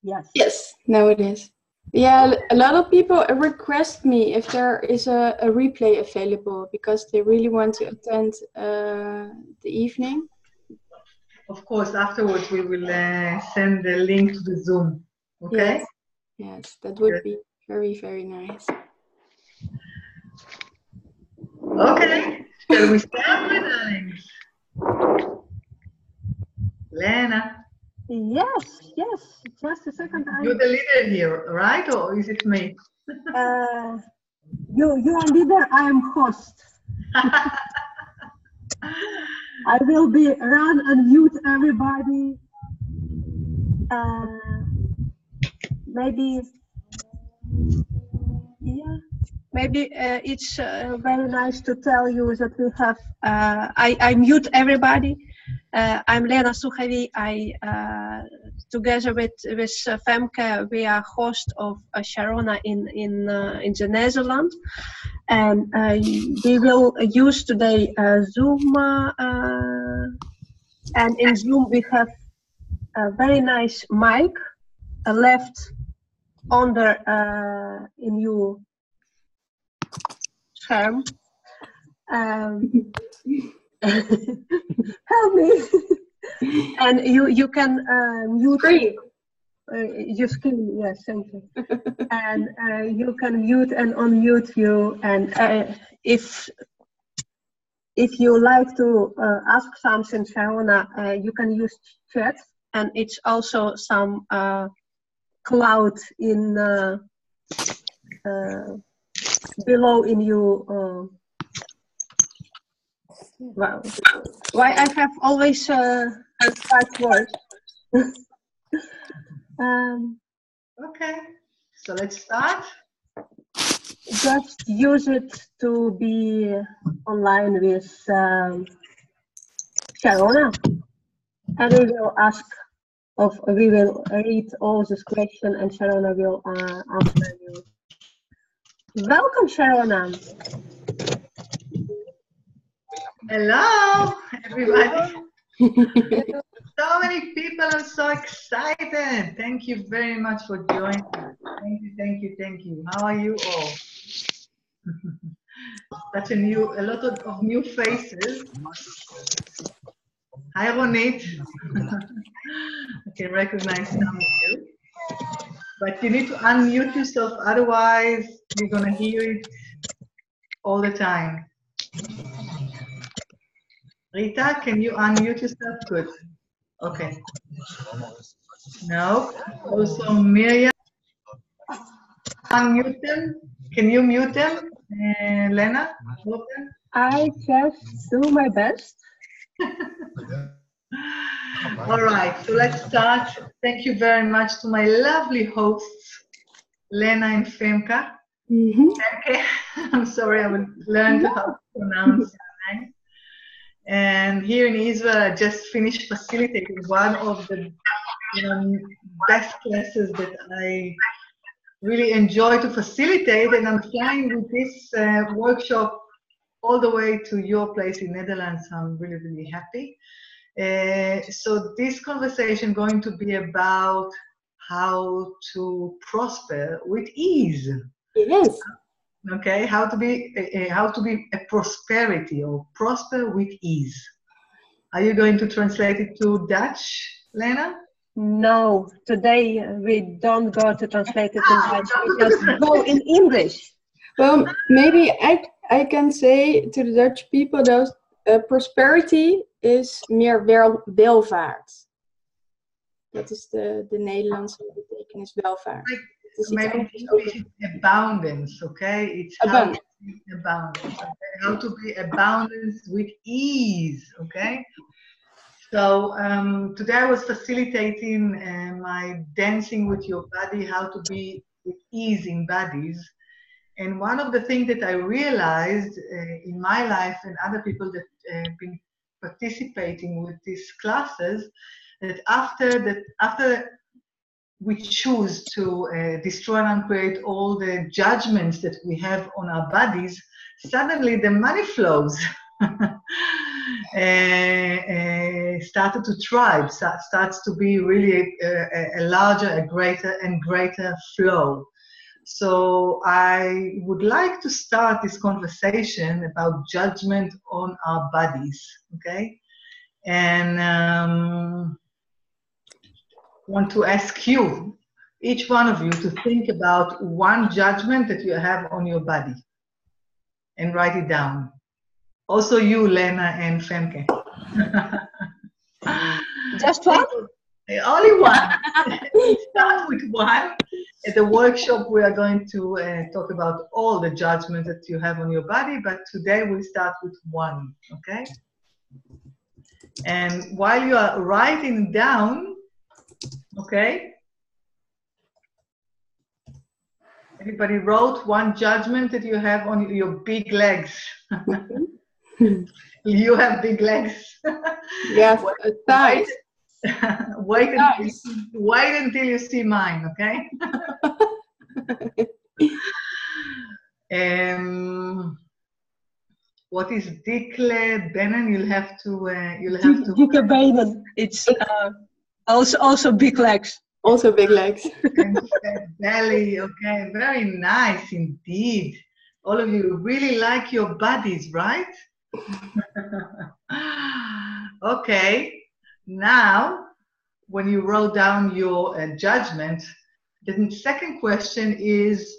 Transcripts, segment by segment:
Yes. Yes, now it is. Yeah, a lot of people request me if there is a replay available because they really want to attend the evening. Of course, afterwards we will send the link to the Zoom. Okay? Yes, that would be very, very nice. Okay, shall we start, my darlings? Lena. Yes. Just a second. You're the leader here, right? Or is it me? You are leader, I am host. I will be run and mute everybody. Maybe it's very nice to tell you that we have. I mute everybody. I'm Lena Sukhoviy. Together with Femke, we are host of Sharona in the Netherlands, and we will use today Zoom. And in Zoom we have a very nice mic left under in your scherm. Help me. And you can mute your screen. Yes, thank you. And you can mute and unmute you. And if you like to ask something, Sharona, you can use chat. And it's also some cloud in below in your. Wow. Why I have always 5 words. Okay, so let's start. Just use it to be online with Sharona, and we will we will read all this question, and Sharona will answer you. Welcome, Sharona. Hello, everybody. So many people are so excited. Thank you very much for joining. Thank you. How are you all? A lot of new faces. Hi, Ronit. I can recognize some of you. But you need to unmute yourself, otherwise you're gonna hear it all the time. Rita, can you unmute yourself? Good. Okay. No. Also, Miriam. Unmute them. Can you mute them? Lena? I just do my best. All right, so let's start. Thank you very much to my lovely hosts, Lena and Femke. Femke, I'm sorry, I will learn how to pronounce your name. And here in Israel, I just finished facilitating one of the best classes that I really enjoy to facilitate, and I'm flying with this workshop all the way to your place in Netherlands. I'm really, really happy. So this conversation is going to be about how to prosper with ease. Yes. Okay, how to be a prosperity or prosper with ease. Are you going to translate it to Dutch, Lena? No, today we don't go to translate it in Dutch. We just go in English. Well, maybe I can say to the Dutch people, those prosperity is meer welvaart. Dat is de Nederlandse betekenis welvaart. Maybe it's abundance, okay? It's abundance. How to be abundance with ease, okay? So today I was facilitating my dancing with your body, how to be with ease in bodies. And one of the things that I realized in my life and other people that have been participating with these classes, that after we choose to destroy and create all the judgments that we have on our bodies, suddenly the money flows. started to thrive, starts to be really a larger, a greater and greater flow. So I would like to start this conversation about judgment on our bodies, okay? And want to ask you, each one of you, to think about one judgment that you have on your body and write it down. Also you, Lena and Femke. Just one? Only one. Start with one. At the workshop, we are going to talk about all the judgments that you have on your body, but today we'll start with one, okay? And while you are writing down, okay? Everybody wrote one judgment that you have on your big legs. You have big legs. Yes, thighs. Wait until you see mine, okay? What is dikle benen? You'll have to. Dikke benen. It's also big legs. Also big legs. And belly, okay, very nice indeed. All of you really like your bodies, right? Okay, now when you wrote down your judgment, the second question is,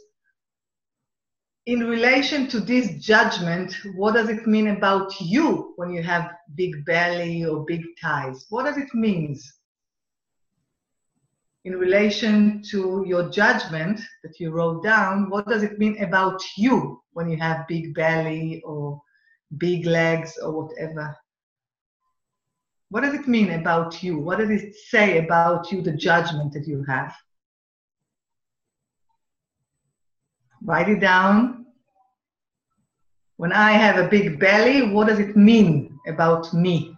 in relation to this judgment, what does it mean about you when you have big belly or big thighs? What does it mean? In relation to your judgment that you wrote down, what does it mean about you when you have big belly or big legs or whatever? What does it mean about you? What does it say about you, the judgment that you have? Write it down. When I have a big belly, what does it mean about me?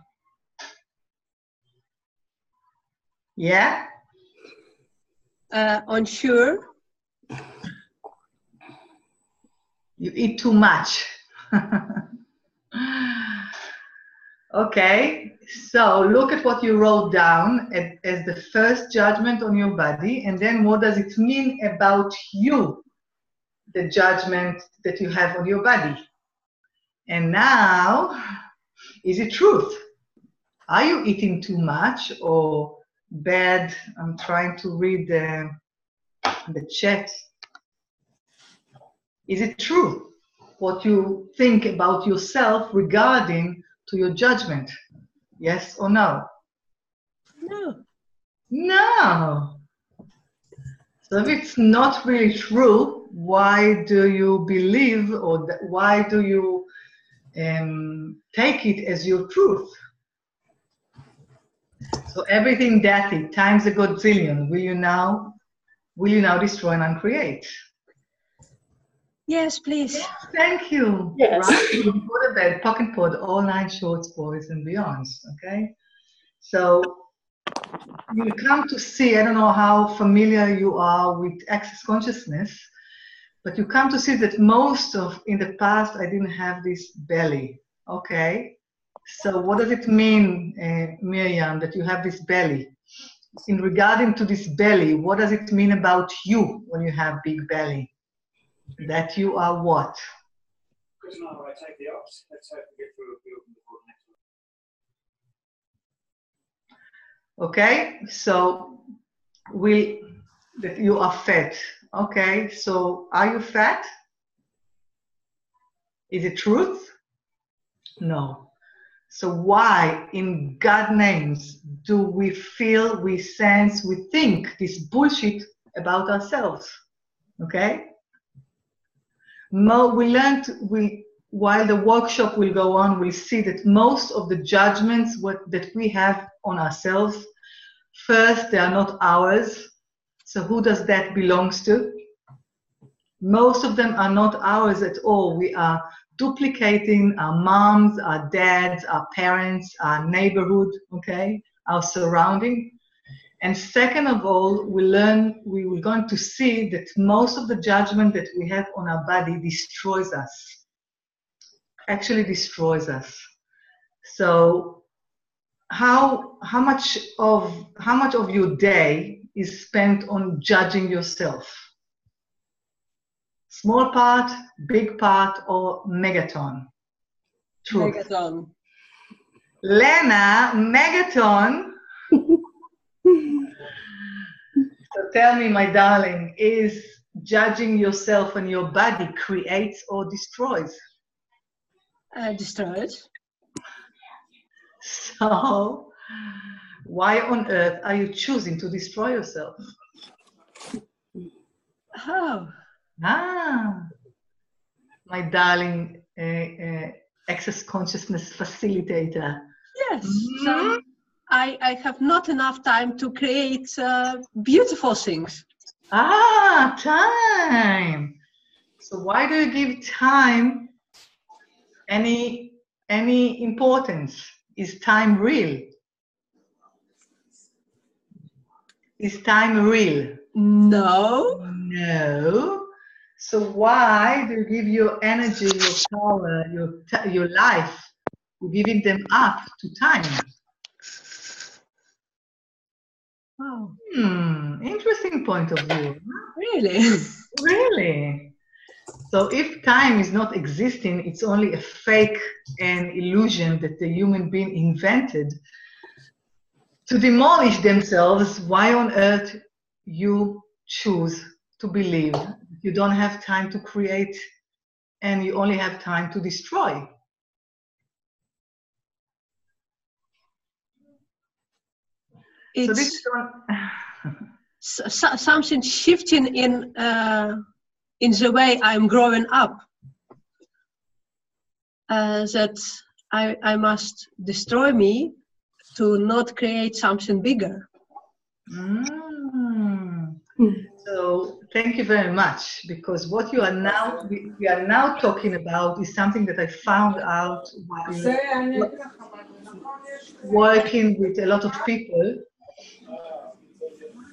Yeah? Unsure. You eat too much. Okay, so look at what you wrote down as the first judgment on your body, and then what does it mean about you, the judgment that you have on your body. And now, is it truth? Are you eating too much or bad? I'm trying to read the chat. Is it true what you think about yourself regarding to your judgment? Yes or no? No. No. So if it's not really true, why do you believe, or why do you take it as your truth? So everything that times a godzillion, will you now destroy and uncreate? Yes, please. Yes, thank you. Yes. Right? Go to bed, pocket pod, all 9 shorts, boys and beyonds. Okay. So you come to see, I don't know how familiar you are with access consciousness, but you come to see that in the past, I didn't have this belly. Okay. So what does it mean, Miriam, that you have this belly? In regarding to this belly, what does it mean about you when you have big belly? That you are what? I take the ups. Let's hope we get through a few of them before the next one. Okay, so that you are fat. Okay, so are you fat? Is it truth? No. So why in God's names do we feel, we sense, we think this bullshit about ourselves? Okay? While the workshop will go on, we'll see that most of the judgments that we have on ourselves, first, they are not ours. So who does that belongs to? Most of them are not ours at all. We are duplicating our moms, our dads, our parents, our neighborhood, okay, our surrounding. And second of all, we're going to see that most of the judgment that we have on our body destroys us, actually destroys us. So how much of your day is spent on judging yourself? Small part, big part, or megaton? Truth. Megaton. Lena, megaton. So tell me, my darling, is judging yourself and your body creates or destroys? Destroys. So why on earth are you choosing to destroy yourself? Oh. My darling access consciousness facilitator. Yes. So I have not enough time to create beautiful things. Time. So why do you give time any importance? Is time real? Is time real? No. No. So why do you give your energy, your power, your life, you're giving them up to time? Wow. Interesting point of view. Really? Really? So if time is not existing, it's only a fake and illusion that the human being invented to demolish themselves, why on earth you choose to believe you don't have time to create and you only have time to destroy? It's so this is something shifting in the way I'm growing up. That I must destroy me to not create something bigger. So thank you very much, because what you are now we are now talking about is something that I found out while working with a lot of people,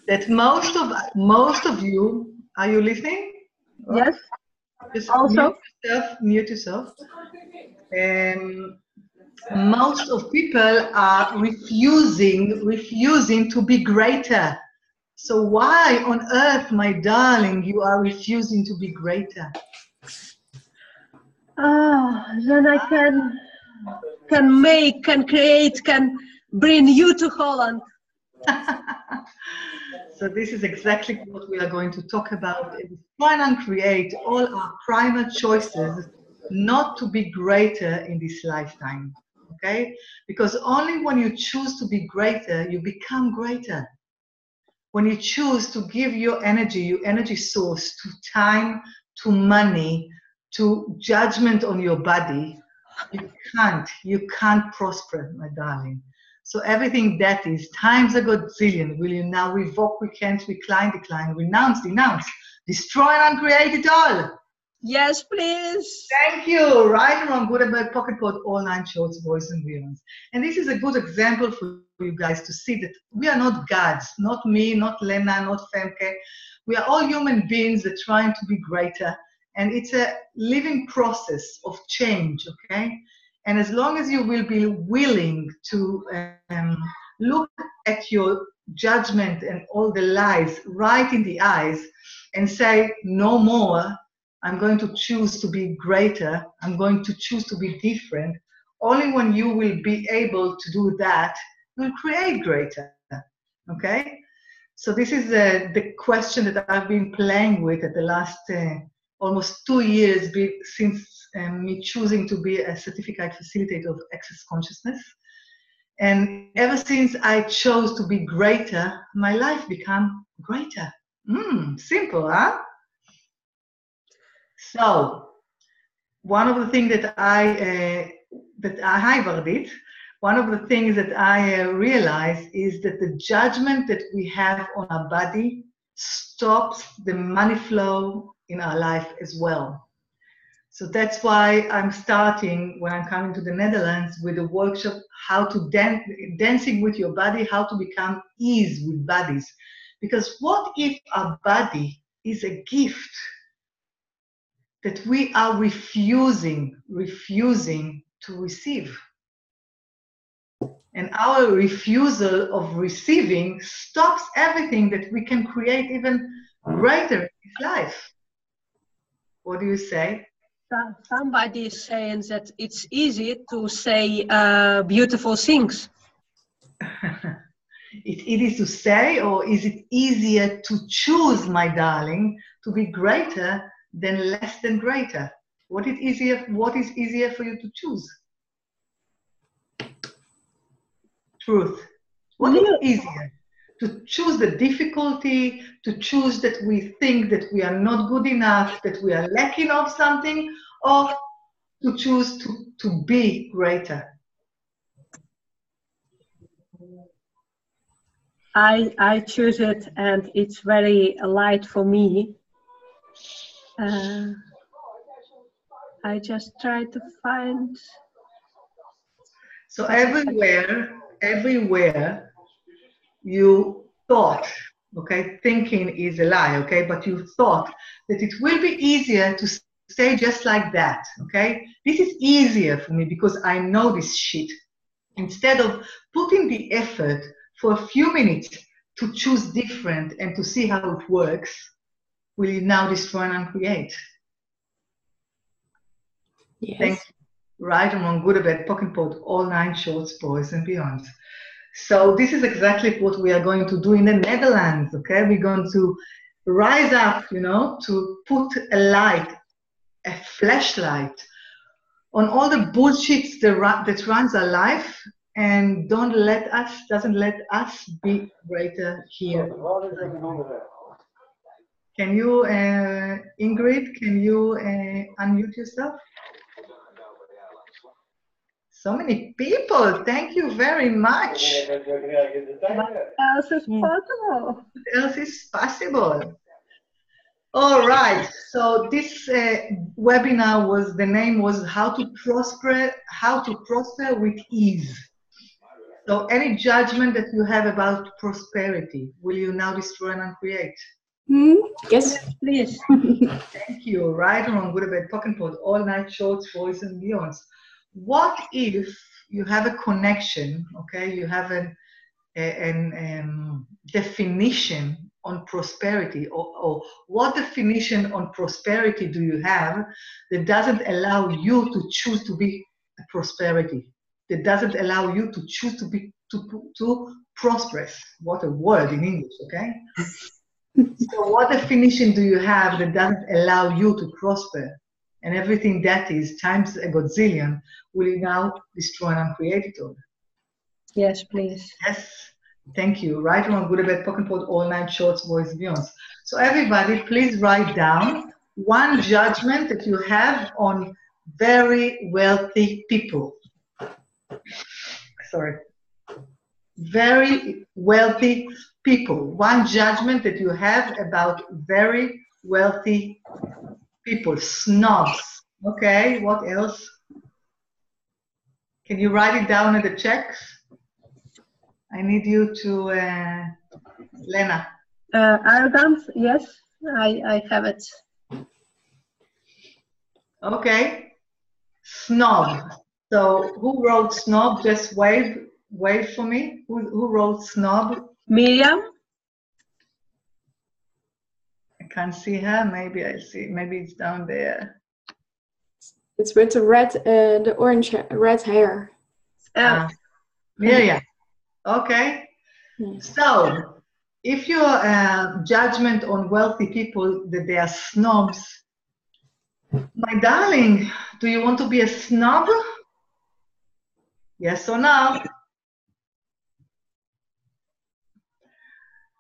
that most of you, are you listening? Yes. Just Also mute yourself. Most of people are refusing to be greater. So why on earth, my darling, you are refusing to be greater? Then I can make, can create, can bring you to Holland. So this is exactly what we are going to talk about. Try and create all our primal choices not to be greater in this lifetime, okay? Because only when you choose to be greater, you become greater. When you choose to give your energy source to time, to money, to judgment on your body, you can't prosper, my darling. So everything that is times a godzillion, will you now revoke, recant, decline, renounce, denounce, destroy and uncreate it all? Yes, please. Thank you. Right and wrong, good and bad, pocket pod, all 9 shorts, voice and violence. And this is a good example for you guys to see that we are not gods, not me, not Lena, not Femke. We are all human beings that are trying to be greater. And it's a living process of change, okay? And as long as you will be willing to look at your judgment and all the lies right in the eyes and say, no more, I'm going to choose to be greater, I'm going to choose to be different, only when you will be able to do that, you'll create greater, okay? So this is the question that I've been playing with at the last almost 2 years since me choosing to be a certificate facilitator of access consciousness. And ever since I chose to be greater, my life became greater. Simple, huh? So, one of the things that hi Vardit, one of the things that I realize is that the judgment that we have on our body stops the money flow in our life as well. So that's why I'm starting, when I'm coming to the Netherlands, with a workshop, how to dancing with your body, how to become ease with bodies. Because what if our body is a gift that we are refusing to receive? And our refusal of receiving stops everything that we can create even greater in this life. What do you say? Somebody is saying that it's easy to say beautiful things. It's easy to say, or is it easier to choose, my darling, to be greater than less than greater? What is easier for you to choose? Truth. What is easier? To choose the difficulty, to choose that we think that we are not good enough, that we are lacking of something, or to choose to be greater? I choose it, and it's very light for me. I just try to find. So everywhere you thought, okay, thinking is a lie, okay, but you thought that it will be easier to stay just like that, okay? This is easier for me because I know this shit. Instead of putting the effort for a few minutes to choose different and to see how it works, will you now destroy and uncreate? Yes. Thank you. Right or wrong, good or bad, pocket pot, all 9 shorts, boys and beyond. So this is exactly what we are going to do in the Netherlands, okay? We're going to rise up, you know, to put a light, a flashlight on all the bullshit that runs our life and doesn't let us be greater here. Can you, Ingrid, can you unmute yourself? So many people, thank you very much. What else is possible? What else is possible? All right, so this webinar the name was how to prosper with ease. So any judgment that you have about prosperity, will you now destroy and uncreate? Yes, please. Thank you. Right or wrong, good or bad, pocket pot, all 9 shorts, boys and beyonds. What if you have a connection, okay, you have a definition on prosperity, or what definition on prosperity do you have that doesn't allow you to choose to be a prosperity, that doesn't allow you to choose to be to prosperous? What a word in English, okay? So what definition do you have that doesn't allow you to prosper? And everything that is times a godzillion, will you now destroy and uncreate it all? Yes, please. Yes. Thank you. Right or wrong, good or bad, pocket pot, all 9 shorts, boys and beyonds. So everybody, please write down one judgment that you have on very wealthy people. Sorry. Very wealthy people. One judgment that you have about very wealthy people. Snobs. Okay, what else? Can you write it down in the checks? I need you to, Lena. Arrogant, yes, I have it. Okay. Snob. So who wrote snob? Just wave for me. Who wrote snob? Miriam? I can't see her. Maybe I see. Maybe it's down there. It's with the red hair. Yeah. Okay. So, if your judgment on wealthy people that they are snobs, my darling, do you want to be a snob? Yes or no?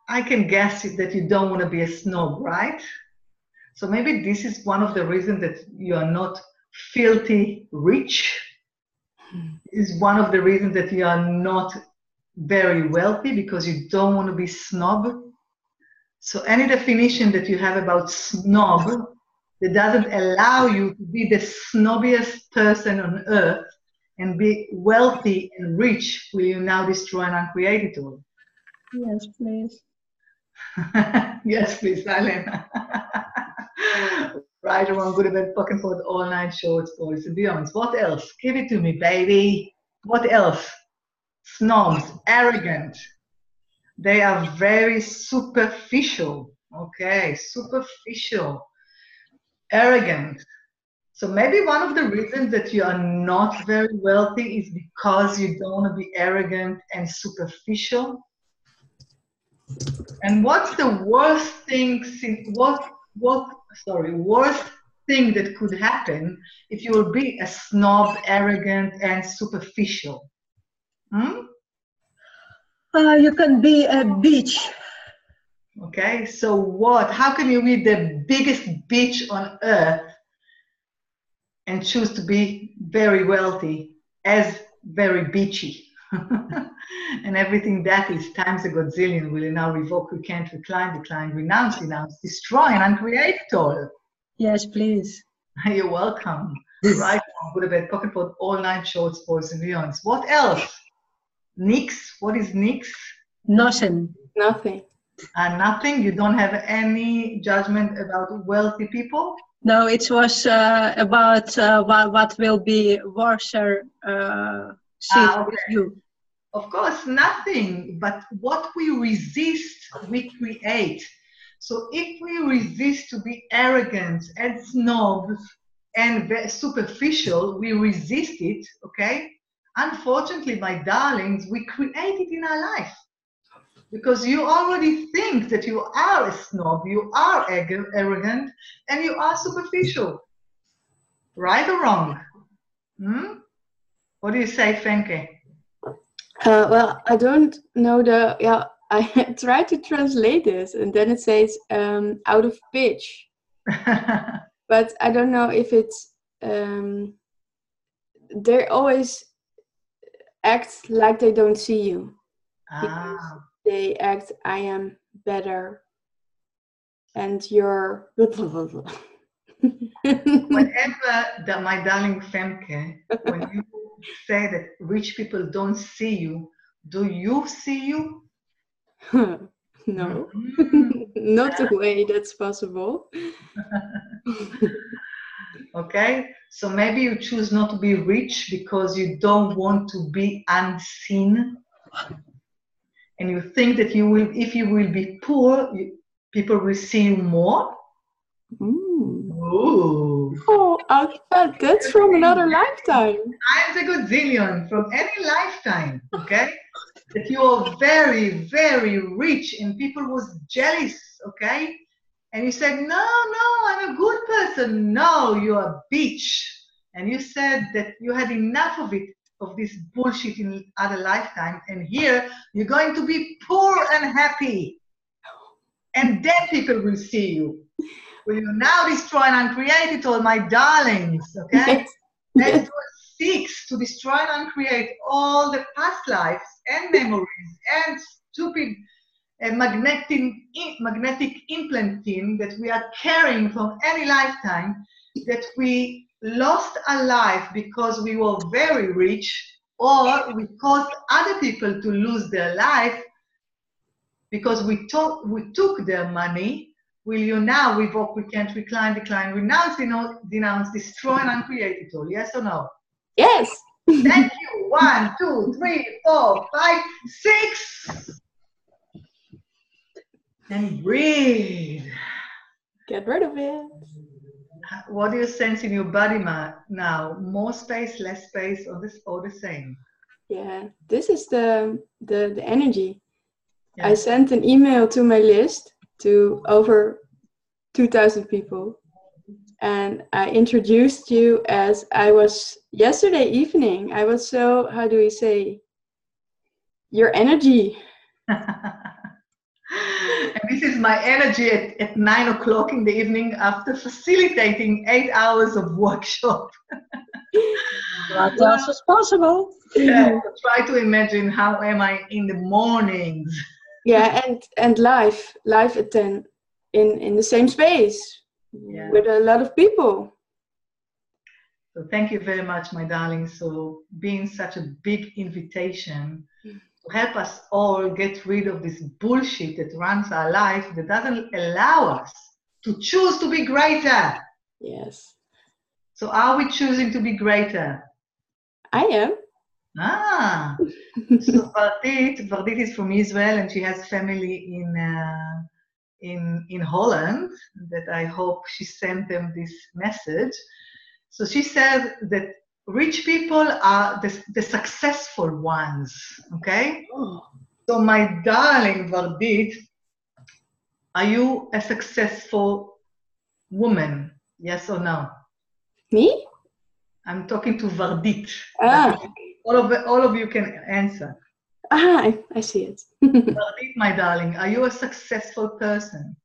I can guess that you don't want to be a snob, right? So maybe this is one of the reasons that you are not filthy rich. This is one of the reasons that you are not very wealthy, because you don't want to be snob. So any definition that you have about snob that doesn't allow you to be the snobbiest person on earth and be wealthy and rich, will you now destroy and uncreate it all? Yes, please. Yes, please, Lena. Right or wrong, good or bad, pocket pot, all 9 shorts, boys and beyonds. What else? Give it to me, baby. What else? snobs, arrogant. They are very superficial. Okay, superficial, arrogant. So maybe one of the reasons that you are not very wealthy is because you don't want to be arrogant and superficial. And what's the worst thing? Worst thing that could happen if you will be a snob, arrogant, and superficial? You can be a bitch. Okay, so what? How can you be the biggest bitch on earth and choose to be very wealthy as very bitchy? And everything that is times a godzillion will now revoke, recant, decline, renounce, destroy, and uncreate it all. Yes, please. You're welcome. Right now, go to bed, pocket pot, all night shorts, boys and beyonds. What else? Nix. What is nix? Nothing. Nothing. Nothing. You don't have any judgment about wealthy people? No, it was about what will be worse with you. Of course, nothing. But what we resist, we create. So if we resist to be arrogant and snobs and superficial, we resist it, okay? Unfortunately, my darlings, we create it in our life. Because you already think that you are a snob, you are arrogant, and you are superficial. Right or wrong? What do you say, Femke? Well, I don't know I tried to translate this, and then it says out of pitch. But I don't know if it's... they always act like they don't see you. They act, I am better, and you're... Whenever, my darling Femke, when you say that rich people don't see you, do you see you? No, not the way that's possible. Okay, so maybe you choose not to be rich because you don't want to be unseen. And you think that you will, if you will be poor, people will see you more. Ooh. Oh, that's from another lifetime. Times a godzillion from any lifetime, okay? That you are very, very rich and people was jealous, okay? And you said, no, I'm a good person. No, you're a bitch. And you said that you had enough of it, of this bullshit in other lifetime, and here you're going to be poor and happy. And then people will see you. Will you now destroy and uncreate it all, my darlings? Okay? Let's do a 6 to destroy and uncreate all the past lives and memories and stupid magnetic implanting that we are carrying from any lifetime, that we lost our life because we were very rich, or we caused other people to lose their life because we took their money. Will you now revoke, recant, decline, renounce, denounce, destroy, and uncreate it all? Yes or no? Yes. Thank you. 1, 2, 3, 4, 5, 6. And breathe. Get rid of it. What do you sense in your body now? More space, less space, or the same? Yeah, this is the energy. Yeah. I sent an email to my list to over 2,000 people, and I introduced you as I was yesterday evening. I was so, how do we say, your energy. And this is my energy at 9 o'clock in the evening after facilitating 8 hours of workshop. What else is possible? Yeah, so try to imagine how am I in the mornings. Yeah, and live at 10 in the same space, yeah, with a lot of people. So thank you very much, my darling. So being such a big invitation to help us all get rid of this bullshit that runs our life, that doesn't allow us to choose to be greater. Yes. So are we choosing to be greater? I am. Ah, so Vardit is from Israel, and she has family in Holland. That I hope she sent them this message. So she said that rich people are the successful ones. Okay. Oh. So my darling Vardit, are you a successful woman? Yes or no? Me? I'm talking to Vardit. Ah. All of you can answer. Ah, I see it. Vardit, my darling, are you a successful person?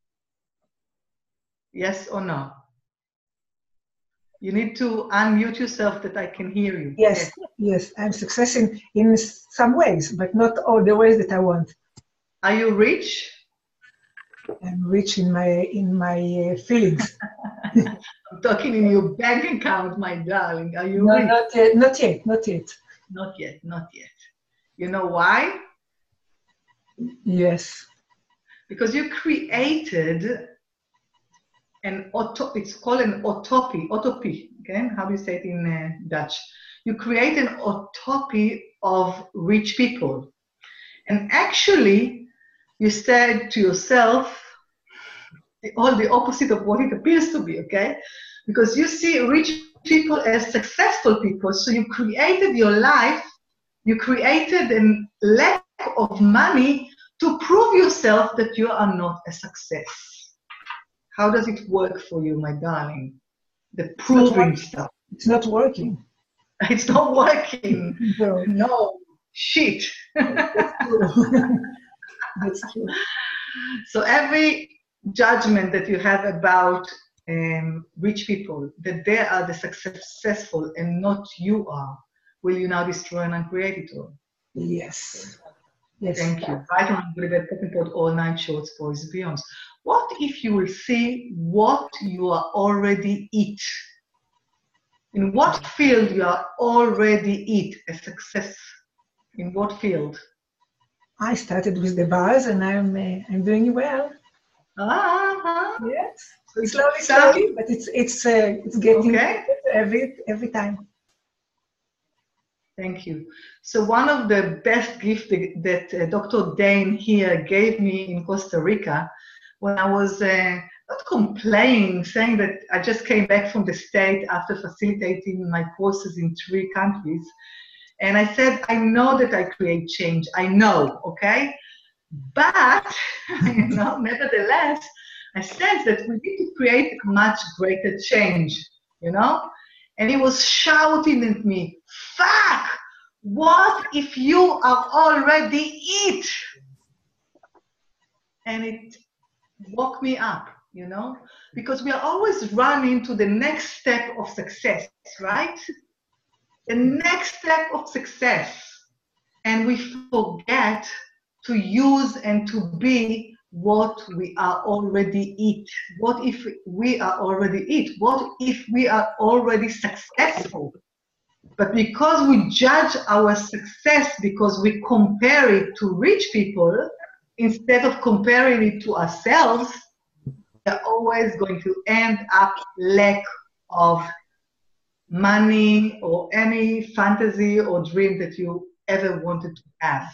Yes or no? You need to unmute yourself that I can hear you. Yes, yes, I'm successful in some ways, but not all the ways that I want. Are you rich? I'm rich in my feelings. I'm talking in your bank account, my darling. Are you No, rich? not yet, not yet, not yet. Not yet, not yet. You know why? Yes. Because you created it's called an utopie, okay? How do you say it in Dutch? You create an utopie of rich people. And actually, you said to yourself, all the opposite of what it appears to be, okay? Because you see rich people as successful people, so you created your life, you created a lack of money to prove yourself that you are not a success. How does it work for you, my darling? The proving stuff. It's not working. It's not working. No. No, shit. That's true. That's true. So every judgment that you have about rich people, that they are the successful and not you are, will you now destroy and uncreate it all? Yes. Yes. Thank you. Right on, talking about all 9 shorts, boys and beyonds. What if you will see what you are already it? In what field you are already it, a success? In what field? I started with the bars, and I'm doing well. Yes. Slowly, but it's getting better every time. Thank you. So one of the best gifts that Dr. Dane here gave me in Costa Rica, when I was not complaining, saying that I just came back from the States after facilitating my courses in 3 countries. And I said, I know that I create change. I know, okay? But, nevertheless, I sense that we need to create much greater change, And he was shouting at me, fuck, what if you are already it? And it woke me up, because we are always running to the next step of success, right? The next step of success. And we forget to use and to be what we are already it. What if we are already it? What if we are already successful? But because we judge our success because we compare it to rich people, instead of comparing it to ourselves, we're always going to end up lack of money or any fantasy or dream that you ever wanted to have.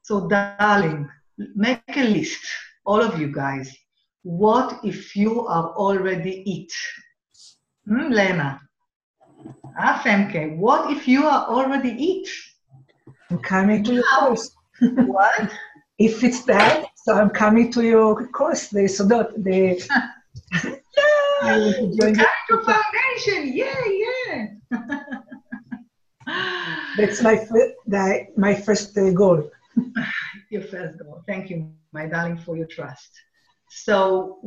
So darling, make a list, all of you guys. What if you are already it? Lena? Femke, what if you are already it? I'm coming to your course. What? If it's that, so I'm coming to your course, the Sodot, the... You're coming to foundation, yeah. That's my first goal. Your first goal. Thank you, my darling, for your trust. So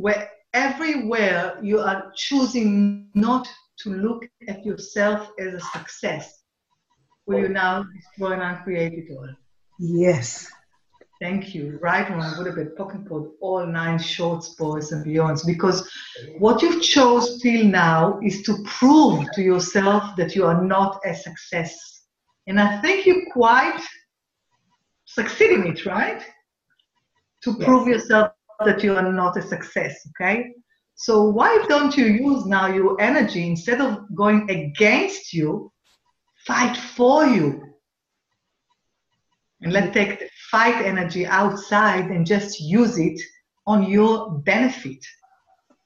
everywhere you are choosing not to look at yourself as a success, will you now destroy and uncreate it all? Yes. Thank you. Right on. I would have been talking about all 9 shorts, boys and beyonds, because what you've chose till now is to prove to yourself that you are not a success. And I think you quite succeed in it, right? To prove yourself that you are not a success, okay? So why don't you use now your energy, instead of going against you, fight for you. And let's take the fight energy outside and just use it on your benefit.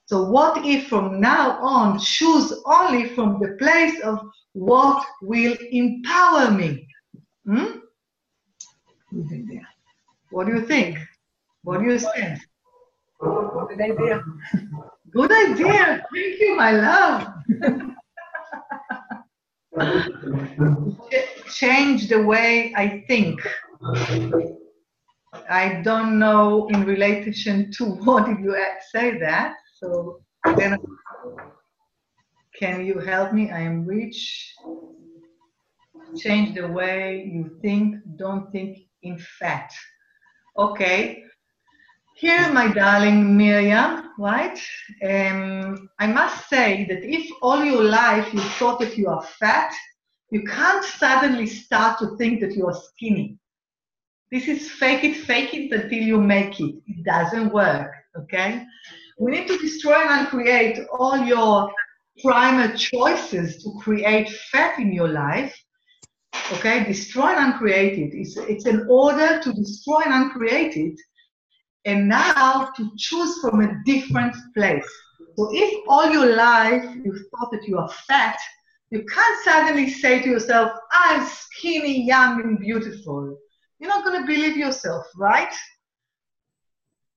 So what if from now on choose only from the place of what will empower me? Hmm? Good idea. What do you think? What do you think? Good idea. Good idea. Thank you, my love. Change the way I think. I don't know in relation to what did you say that. So then, can you help me? I am rich. Change the way you think. Don't think in fat. Okay. Here, my darling Miriam, right? I must say that if all your life you thought that you are fat, you can't suddenly start to think that you are skinny. This is fake it until you make it. It doesn't work, okay? We need to destroy and uncreate all your prior choices to create fat in your life, okay? Destroy and uncreate it. It's an order to destroy and uncreate it, and now to choose from a different place. So if all your life you thought that you are fat, you can't suddenly say to yourself, I'm skinny, young, and beautiful. You're not going to believe yourself, right?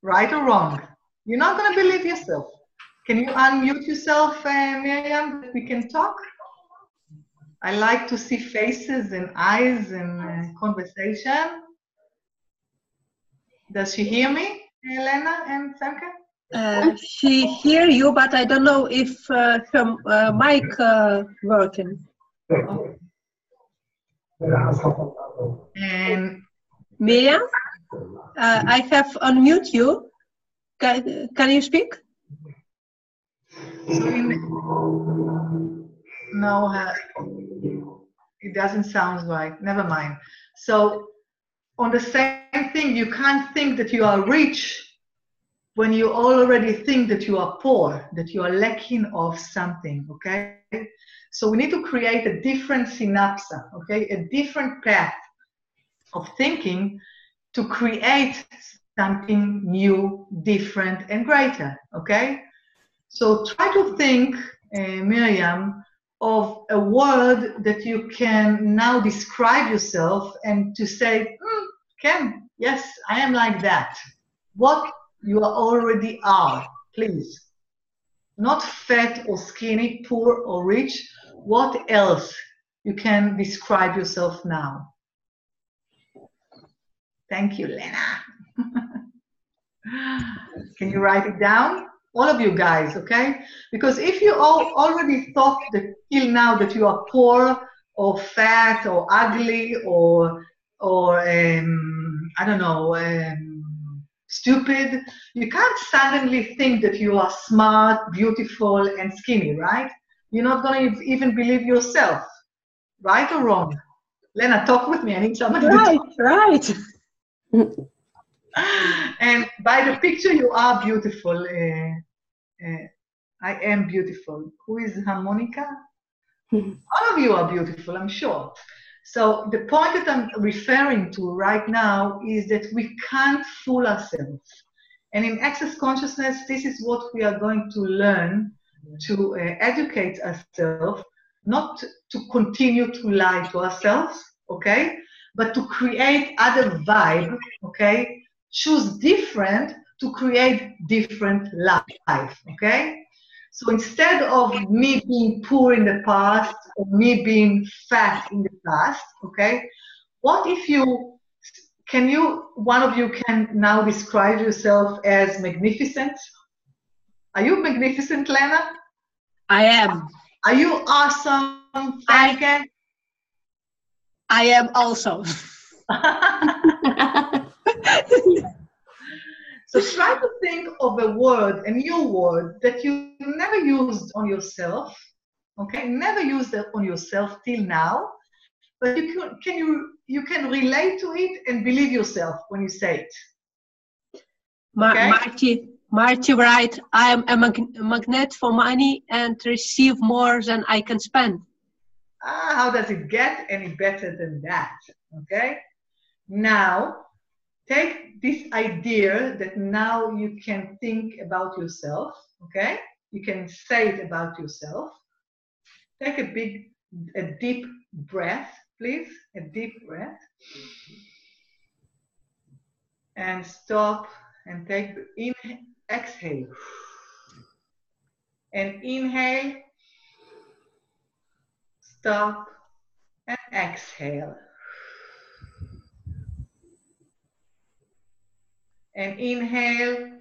Right or wrong? You're not going to believe yourself. Can you unmute yourself, Miriam, that we can talk? I like to see faces and eyes and conversation. Does she hear me, Lena and Femke? She hear you, but I don't know if her mic working. Okay. And Miriam, I have unmute you. Can you speak? So no, it doesn't sound right. Never mind. So on the same thing, you can't think that you are rich when you already think that you are poor, that you are lacking of something, okay? So we need to create a different synapse, okay? A different path of thinking to create something new, different, and greater, okay? So try to think, Miriam, of a word that you can now describe yourself and to say, Ken, yes, I am like that. What you already are, please. Not fat or skinny, poor or rich. What else you can describe yourself now? Thank you, Lena. Can you write it down? All of you guys, okay? Because if you all already thought that till now that you are poor or fat or ugly or I don't know, stupid, you can't suddenly think that you are smart, beautiful, and skinny, right? You're not going to even believe yourself, right or wrong? Lena, talk with me. I need somebody to talk. Right. And by the picture, you are beautiful. I am beautiful. Who is Harmonica? All of you are beautiful, I'm sure. So the point that I'm referring to right now is that we can't fool ourselves. And in Access Consciousness, this is what we are going to learn to educate ourselves, not to continue to lie to ourselves, okay? But to create other vibe, okay? Choose different to create different life, okay? So instead of me being poor in the past or me being fat in the past, okay? What if one of you can now describe yourself as magnificent? Are you magnificent, Lena? I am. Are you awesome, Femke? I am also. So try to think of a word, a new word that you never used on yourself, okay? Never used it on yourself till now, but you can relate to it and believe yourself when you say it. Okay? Marty, right? I am a magnet for money and receive more than I can spend. How does it get any better than that? Okay? Now, take this idea that now you can think about yourself, okay? You can say it about yourself. Take a deep breath, please, a deep breath. And stop and take the exhale. And inhale, stop, and exhale. And inhale,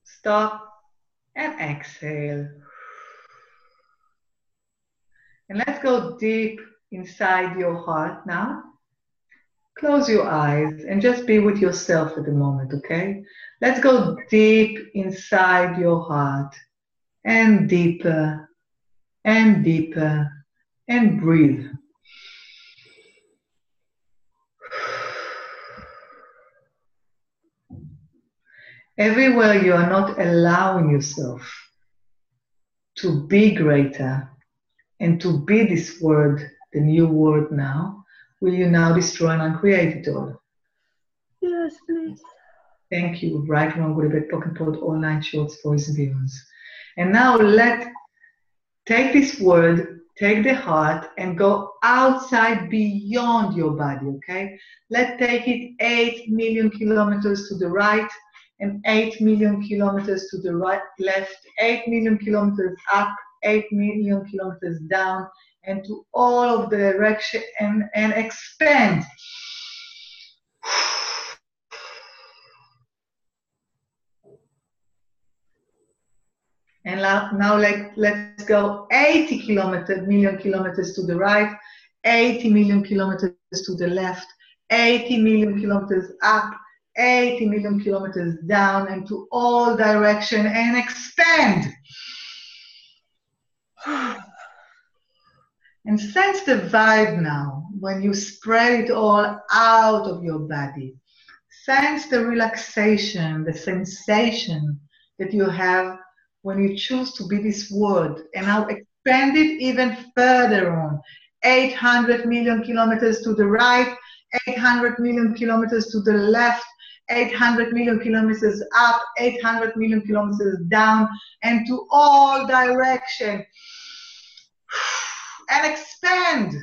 stop, and exhale. And let's go deep inside your heart now. Close your eyes and just be with yourself at the moment, okay? Let's go deep inside your heart and deeper and deeper and breathe. Everywhere you are not allowing yourself to be greater and to be this word, the new word now, will you now destroy and uncreate it all? Yes, please. Thank you. Right, wrong, good, bad, pocket, pod, all 9 shorts, voice, and beyonds. And now take this word, take the heart, and go outside beyond your body, okay? Let's take it 8 million kilometers to the right, and 8 million kilometers to the right, left, 8 million kilometers up, 8 million kilometers down, and to all of the direction and expand. And now let's go 80 million kilometers to the right, 80 million kilometers to the left, 80 million kilometers up, 80 million kilometers down, and to all direction and expand. And sense the vibe now when you spread it all out of your body. Sense the relaxation, the sensation that you have when you choose to be this word. And now expand it even further on. 800 million kilometers to the right, 800 million kilometers to the left, 800 million kilometers up, 800 million kilometers down, and to all direction. And expand.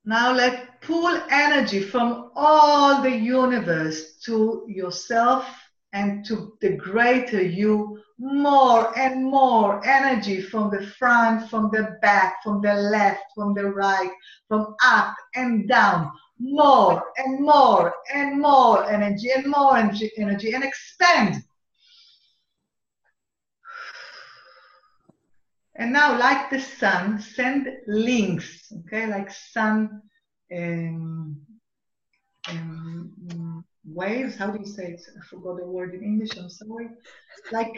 Now let's pull energy from all the universe to yourself and to the greater you. More and more energy from the front, from the back, from the left, from the right, from up and down. More and more and more energy and more energy and expand. And now, like the sun, send links, okay, like sun waves. How do you say it? I forgot the word in English. I'm sorry. Like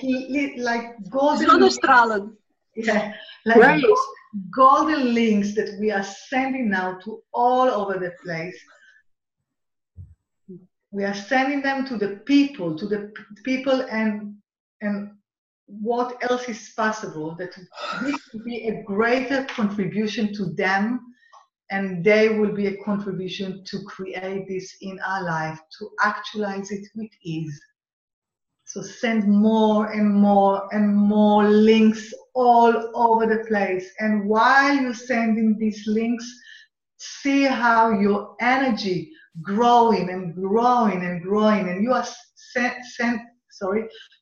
golden. Zonnestralen. Yeah, like golden links that we are sending now to all over the place. We are sending them to the people, and what else is possible, that this will be a greater contribution to them, and they will be a contribution to create this in our life, to actualize it with ease. So send more and more and more links all over the place. And while you're sending these links, see how your energy growing and growing and growing, and you are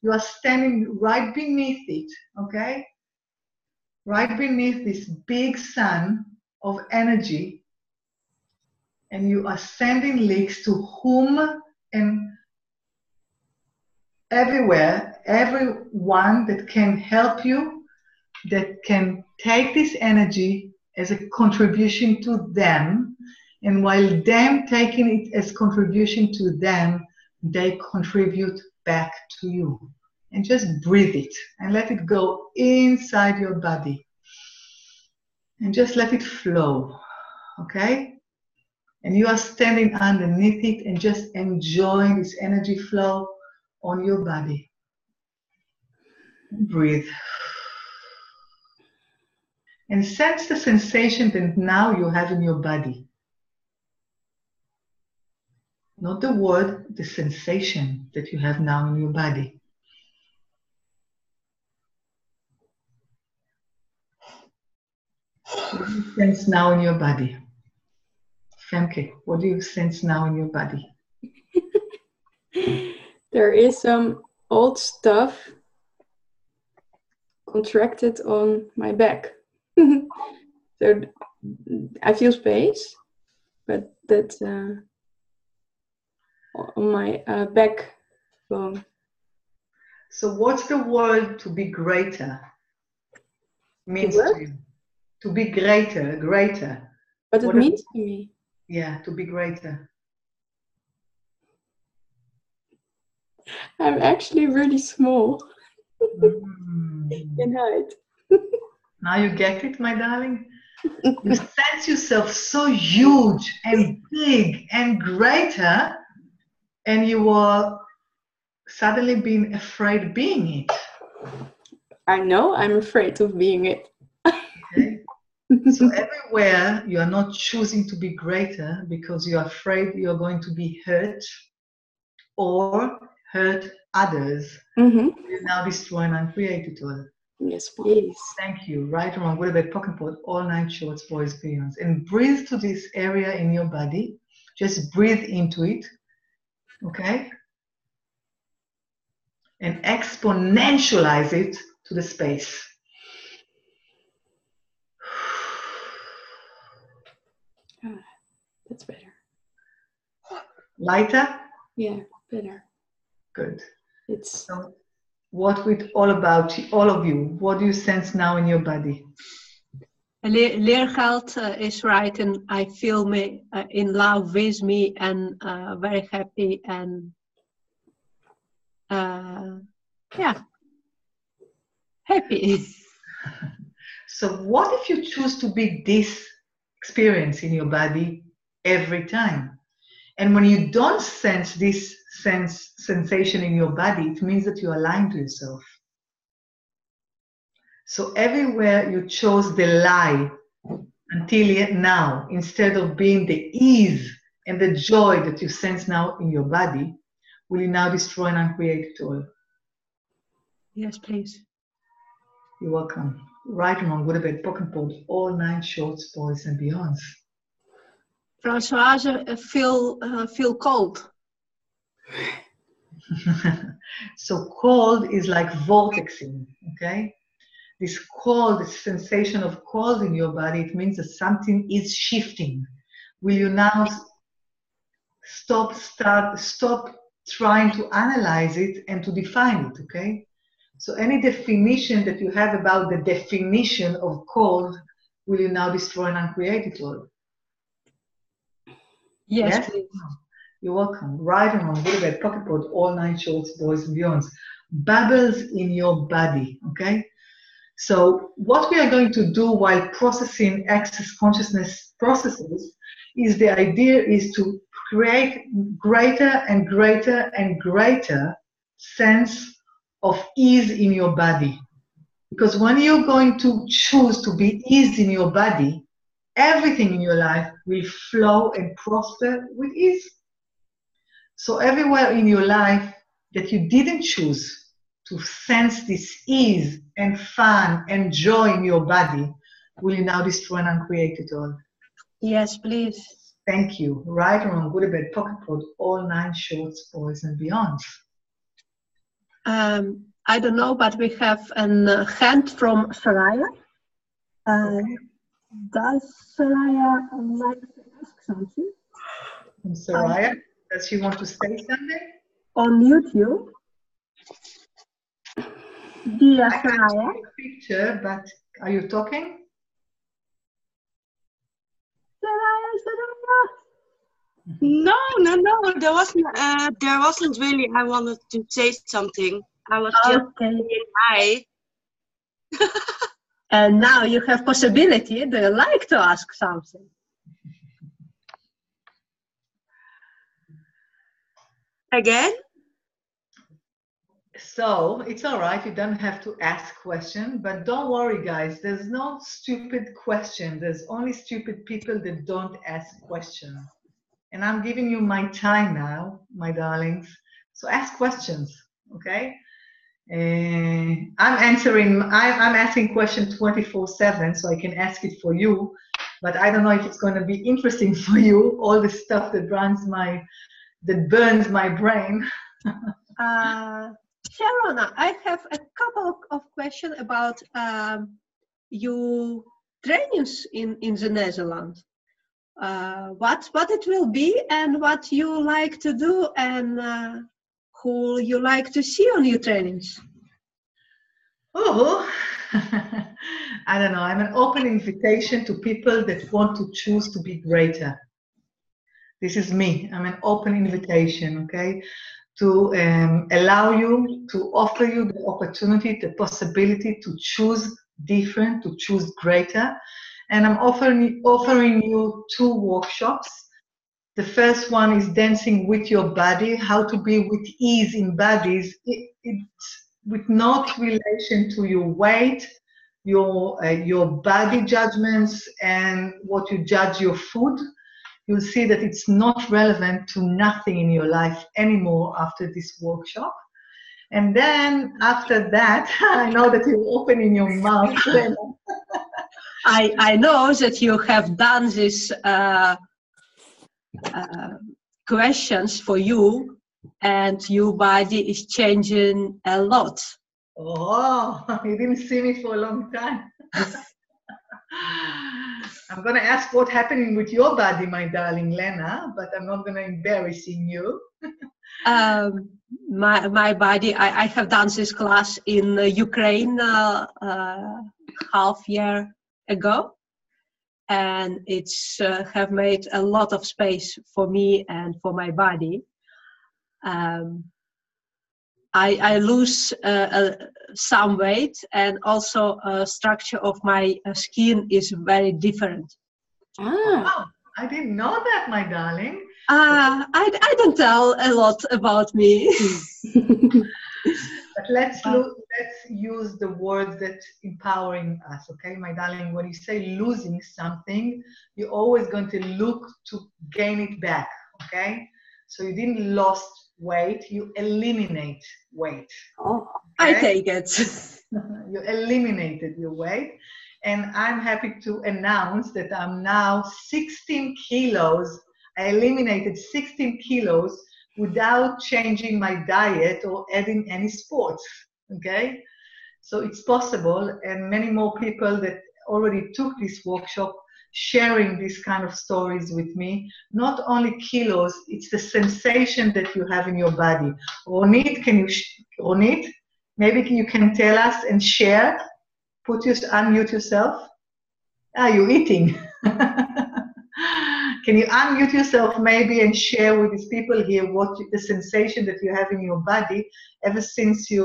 you are standing right beneath it, okay? Right beneath this big sun of energy, and you are sending links to whom and everywhere, everyone that can help you, that can take this energy as a contribution to them, and while them taking it as contribution to them, they contribute back to you. And just breathe it and let it go inside your body. And just let it flow, okay? And you are standing underneath it and just enjoying this energy flow on your body. Breathe. And sense the sensation that now you have in your body. Not the word, the sensation that you have now in your body. What do you sense now in your body? Femke, what do you sense now in your body? There is some old stuff contracted on my back. So I feel space, but that's on my backbone. So what's the word to be greater means to you? To be greater, greater. What it means to me? Yeah, to be greater. I'm actually really small in height. Now you get it, my darling? You sense yourself so huge and big and greater, and you are suddenly being afraid of being it. I know I'm afraid of being it. Okay? So everywhere you are not choosing to be greater because you are afraid you are going to be hurt or hurt others. You now destroy and uncreate it all. Yes, please. Thank you. Right or wrong, good or bad, pocket pot, all night shorts, boys, beyonds. And breathe to this area in your body. Just breathe into it. Okay? And exponentialize it to the space. That's better. Lighter? Yeah, better. Good. It's so, what with all about all of you? What do you sense now in your body? Leergeld is right, and I feel me in love with me and very happy and yeah, happy. So what if you choose to be this experience in your body every time? And when you don't sense this sensation in your body, it means that you are lying to yourself. So everywhere you chose the lie until now, instead of being the ease and the joy that you sense now in your body, will you now destroy and uncreate it all? Yes, please. You're welcome. Right and wrong, good or bad, pocket pot, all 9 shorts, boys and beyonds. Françoise, feel cold. So cold is like vortexing, okay? This cold, this sensation of cold in your body, it means that something is shifting. Will you now stop trying to analyze it and to define it, okay? So any definition that you have about the definition of cold, will you now destroy and uncreate it all? Yes, please. You're welcome. Right and wrong, good or bad, pocket pot, all 9 shorts, boys and beyonds. Bubbles in your body, okay? So what we are going to do while processing access consciousness processes is the idea is to create greater and greater and greater sense of ease in your body. Because when you're going to choose to be ease in your body, everything in your life will flow and prosper with ease. So everywhere in your life that you didn't choose to sense this ease and fun and joy in your body, will you now destroy and uncreate it all? Yes, please. Thank you. Right or wrong, good or bad, pocket pot, all 9 shorts, boys and beyonds. I don't know, but we have a hand from Saraya. Okay. Does Saraya like to ask something? From Saraya, does she want to say something? On YouTube. Dear I can't Saraya. see your picture, but are you talking? Saraya. No. There wasn't really. I wanted to say something. I was just saying hi. And now you have possibility. Do you like to ask something? Again? So it's all right, you don't have to ask questions, but don't worry, guys. There's no stupid question. There's only stupid people that don't ask questions. And I'm giving you my time now, my darlings. So ask questions, okay? I'm asking questions 24/7, so I can ask it for you. But I don't know if it's going to be interesting for you. All the stuff that burns my brain. Sharona, I have a couple of questions about your trainings in the Netherlands. What it will be and what you like to do and who you like to see on your trainings. Oh, I don't know. I'm an open invitation to people that want to choose to be greater. This is me. I'm an open invitation, okay, to allow you, to offer you the opportunity, the possibility to choose different, to choose greater. And I'm offering you 2 workshops. The first one is dancing with your body, how to be with ease in bodies. It's with no relation to your weight, your body judgments, and what you judge your food. You'll see that it's not relevant to nothing in your life anymore after this workshop. And then after that, I know that you're opening your mouth. I know that you have done this questions for you, and your body is changing a lot. Oh, you didn't see me for a long time. I'm going to ask what's happening with your body, my darling Lena, but I'm not going to embarrass you. My body, I have done this class in Ukraine half year ago, and it's have made a lot of space for me and for my body. I lose some weight, and also structure of my skin is very different. Wow, I didn't know that, my darling. I don't tell a lot about me. But let's use the words that empowering us, okay, my darling? When you say losing something, you're always going to look to gain it back, okay? So you didn't lost weight, you eliminate weight. Oh, okay? I take it. You eliminated your weight. And I'm happy to announce that I'm now 16 kilos. I eliminated 16 kilos without changing my diet or adding any sports, okay? So it's possible, and many more people that already took this workshop sharing these kind of stories with me. Not only kilos, it's the sensation that you have in your body. Ronit, Ronit, maybe you can tell us and share. Unmute yourself. You're eating. Can you unmute yourself maybe and share with these people here the sensation that you have in your body ever since you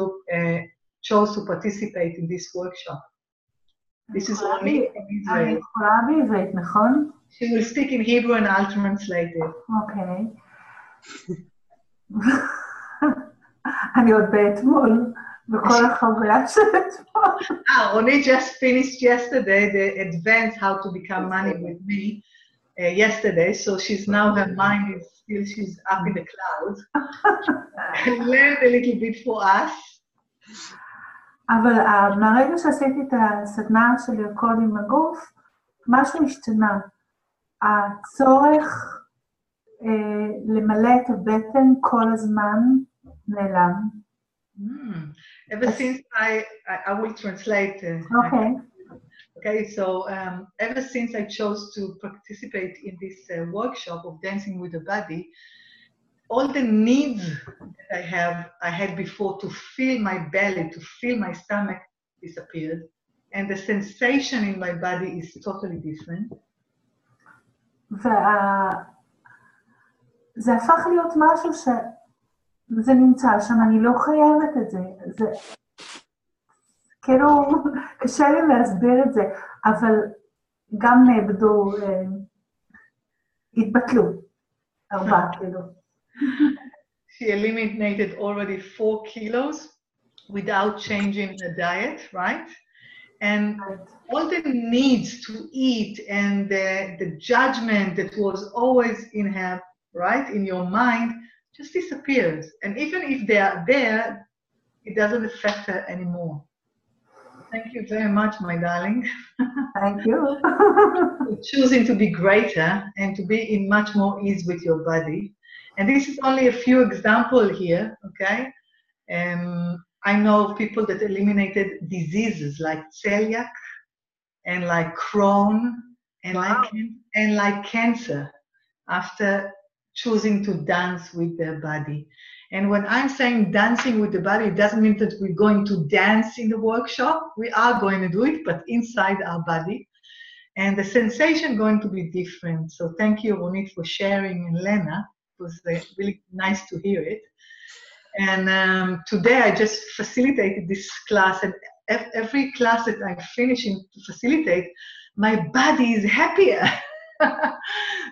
chose to participate in this workshop? This is Ronit from Israel. She will speak in Hebrew and I'll translate it. Okay. אני עוד באתמול, בכל החוויה של אתמול. Ronit just finished yesterday the advance how to become money with me yesterday, so her mind is still, she's up in the clouds. And learned a little bit for us. אבל מהרגע שעשיתי את הסדנה של לרקוד עם הגוף, משהו השתנה. הצורך למלא את הבטן כל הזמן נעלם. Ever since I will translate. Okay. Okay, so ever since I chose to participate in this workshop of dancing with the body, all the needs that I had before to feel my belly, to feel my stomach disappeared, and the sensation in my body is totally different. זה הפך להיות משהו שזה נמצא שם, אני לא חייבת את זה. זה כאילו, קשה לי להסביר את זה, אבל גם נאבדו, התבטלו, 4 קילו. She eliminated already 4 kilos. without changing the diet, right? And all the needs to eat and the judgment that was always in her, right, in your mind, just disappears. And even if they are there, it doesn't affect her anymore. Thank you very much, my darling. Thank you. Choosing to be greater and to be in much more ease with your body. And this is only a few examples here, okay? I know of people that eliminated diseases like celiac and like Crohn and, like cancer after choosing to dance with their body. And when I'm saying dancing with the body, it doesn't mean that we're going to dance in the workshop. We are going to do it, but inside our body. And the sensation going to be different. So thank you, Ronit, for sharing, and Lena. It was really nice to hear it. And today I just facilitated this class, and every class that I'm finishing to facilitate, my body is happier.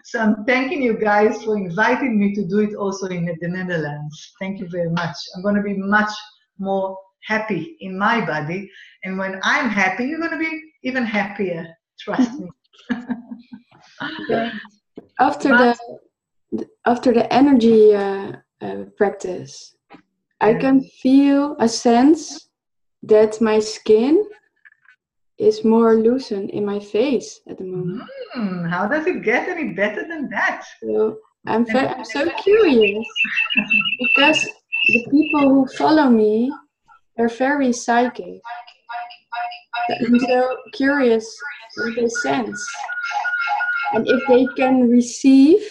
So I'm thanking you guys for inviting me to do it also in the Netherlands. Thank you very much. I'm going to be much more happy in my body. And when I'm happy, you're going to be even happier. Trust me. After the energy practice, I can feel a sense that my skin is more loosened in my face at the moment. How does it get any better than that? So I'm so curious because the people who follow me are very psychic. I'm so curious what they sense, and if they can receive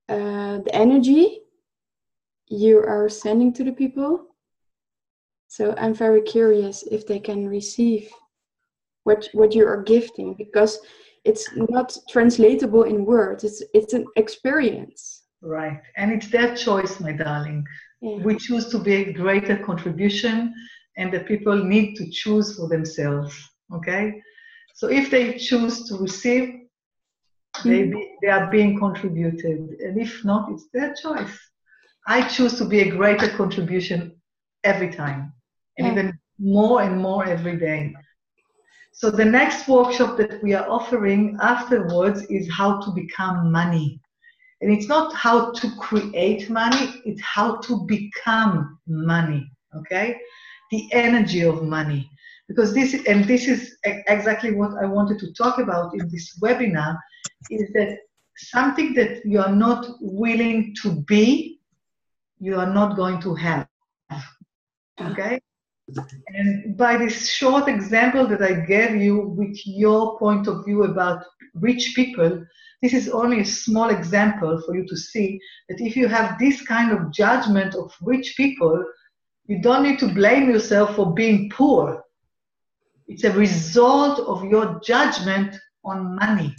the energy you are sending to the people. So I'm very curious if they can receive what you are gifting, because it's not translatable in words. It's an experience. Right, and it's their choice, my darling. Yeah. We choose to be a greater contribution, and the people need to choose for themselves. Okay, so if they choose to receive, they are being contributed, and if not, it's their choice. I choose to be a greater contribution every time, and even more and more every day. So the next workshop that we are offering afterwards is how to become money. And it's not how to create money, it's how to become money, okay? The energy of money. Because this is exactly what I wanted to talk about in this webinar, is that something that you are not willing to be, you are not going to have, okay? And by this short example that I gave you with your point of view about rich people, this is only a small example for you to see that if you have this kind of judgment of rich people, you don't need to blame yourself for being poor. It's a result of your judgment on money,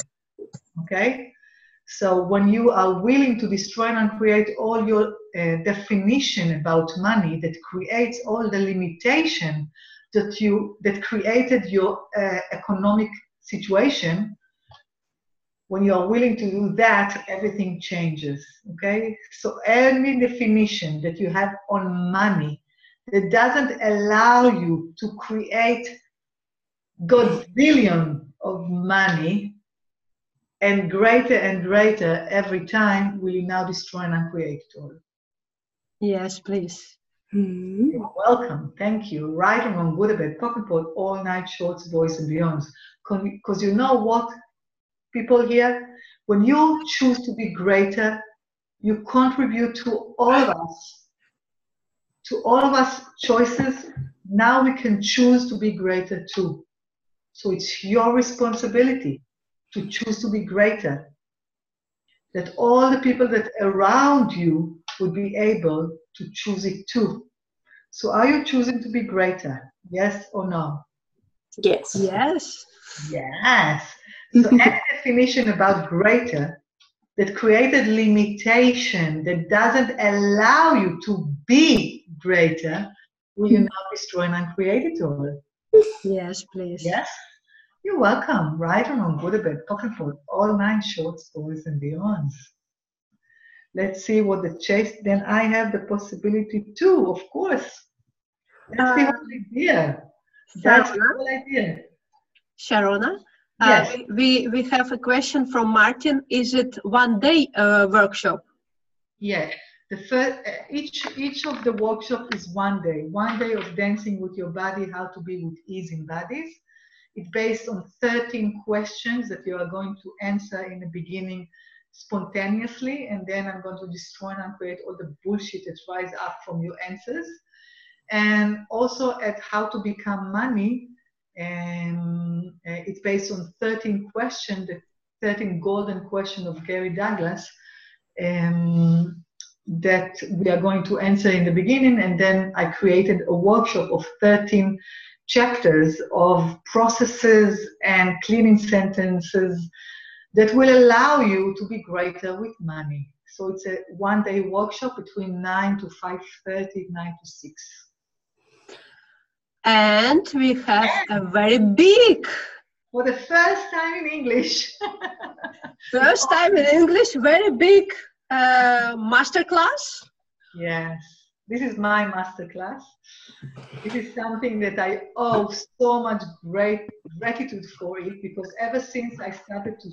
okay? So when you are willing to destroy and create all your definition about money that creates all the limitation that created your economic situation, when you are willing to do that, everything changes, okay? So any definition that you have on money that doesn't allow you to create godzillion of money and greater every time, will you now destroy and uncreate it all? Yes, please. You're welcome. Thank you. Right or wrong, good or bad, pocket pot, all night, shorts, boys and beyonds. Because you know what, people here, when you choose to be greater, you contribute to all of us. To all of us choices, now we can choose to be greater too. So it's your responsibility to choose to be greater. That all the people that around you would be able to choose it too. So are you choosing to be greater? Yes or no? Yes. Yes. Yes. So any definition about greater that created limitation, that doesn't allow you to be greater, will you now destroy and uncreate it all? Yes, please. Yes? You're welcome. Right or wrong, good or bad, pocket pot, all nine shorts, boys and beyonds. Let's see what the chase, then I have the possibility too, of course. That's the whole idea. That's the whole idea. Sharona, Yes. we have a question from Martin. Is it one-day workshop? Yes. The first, each of the workshop is 1 day. 1 day of dancing with your body, how to be with ease in bodies. It's based on 13 questions that you are going to answer in the beginning spontaneously, and then I'm going to destroy and create all the bullshit that rise up from your answers. And also at how to become money, it's based on 13 questions, the 13 golden questions of Gary Douglas, that we are going to answer in the beginning, and then I created a workshop of 13 chapters of processes and cleaning sentences that will allow you to be greater with money. So it's a 1 day workshop between 9 to 5:30, 9 to 6. And we have a very big, for the first time in English. first time in English, very big masterclass. Yes, this is my masterclass. This is something that I owe so much great gratitude for it, because ever since I started to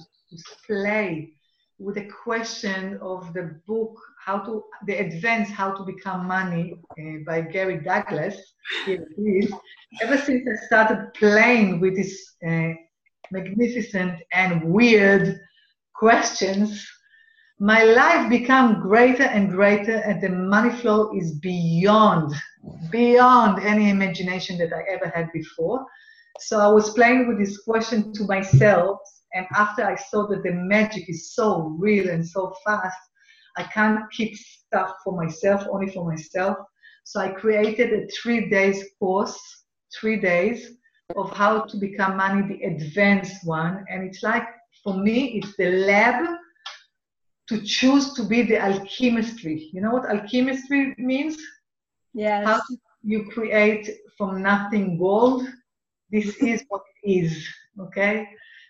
play with the question of the book, the advance how to become money by Gary Douglas, here it is. Ever since I started playing with these magnificent and weird questions, my life became greater and greater, and the money flow is beyond any imagination that I ever had before. So I was playing with this question to myself, and after I saw that the magic is so real and so fast, I can't keep stuff for myself, only for myself. So I created a 3 days course, 3 days of how to become money, the advanced one. And it's like, for me, it's the lab to choose to be the alchemistry. You know what alchemistry means? Yes. How you create from nothing gold. This is what it is, okay?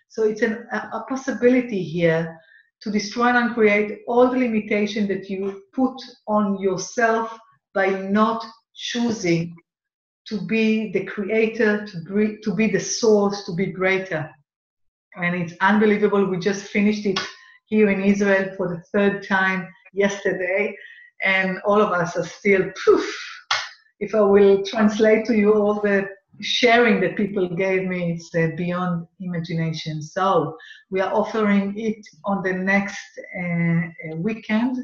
So it's a possibility here to destroy and create all the limitation that you put on yourself by not choosing to be the creator, to be the source, to be greater. And it's unbelievable. We just finished it here in Israel for the 3rd time yesterday, and all of us are still poof. If I will translate to you all the sharing that people gave me, it's beyond imagination. So we are offering it on the next weekend.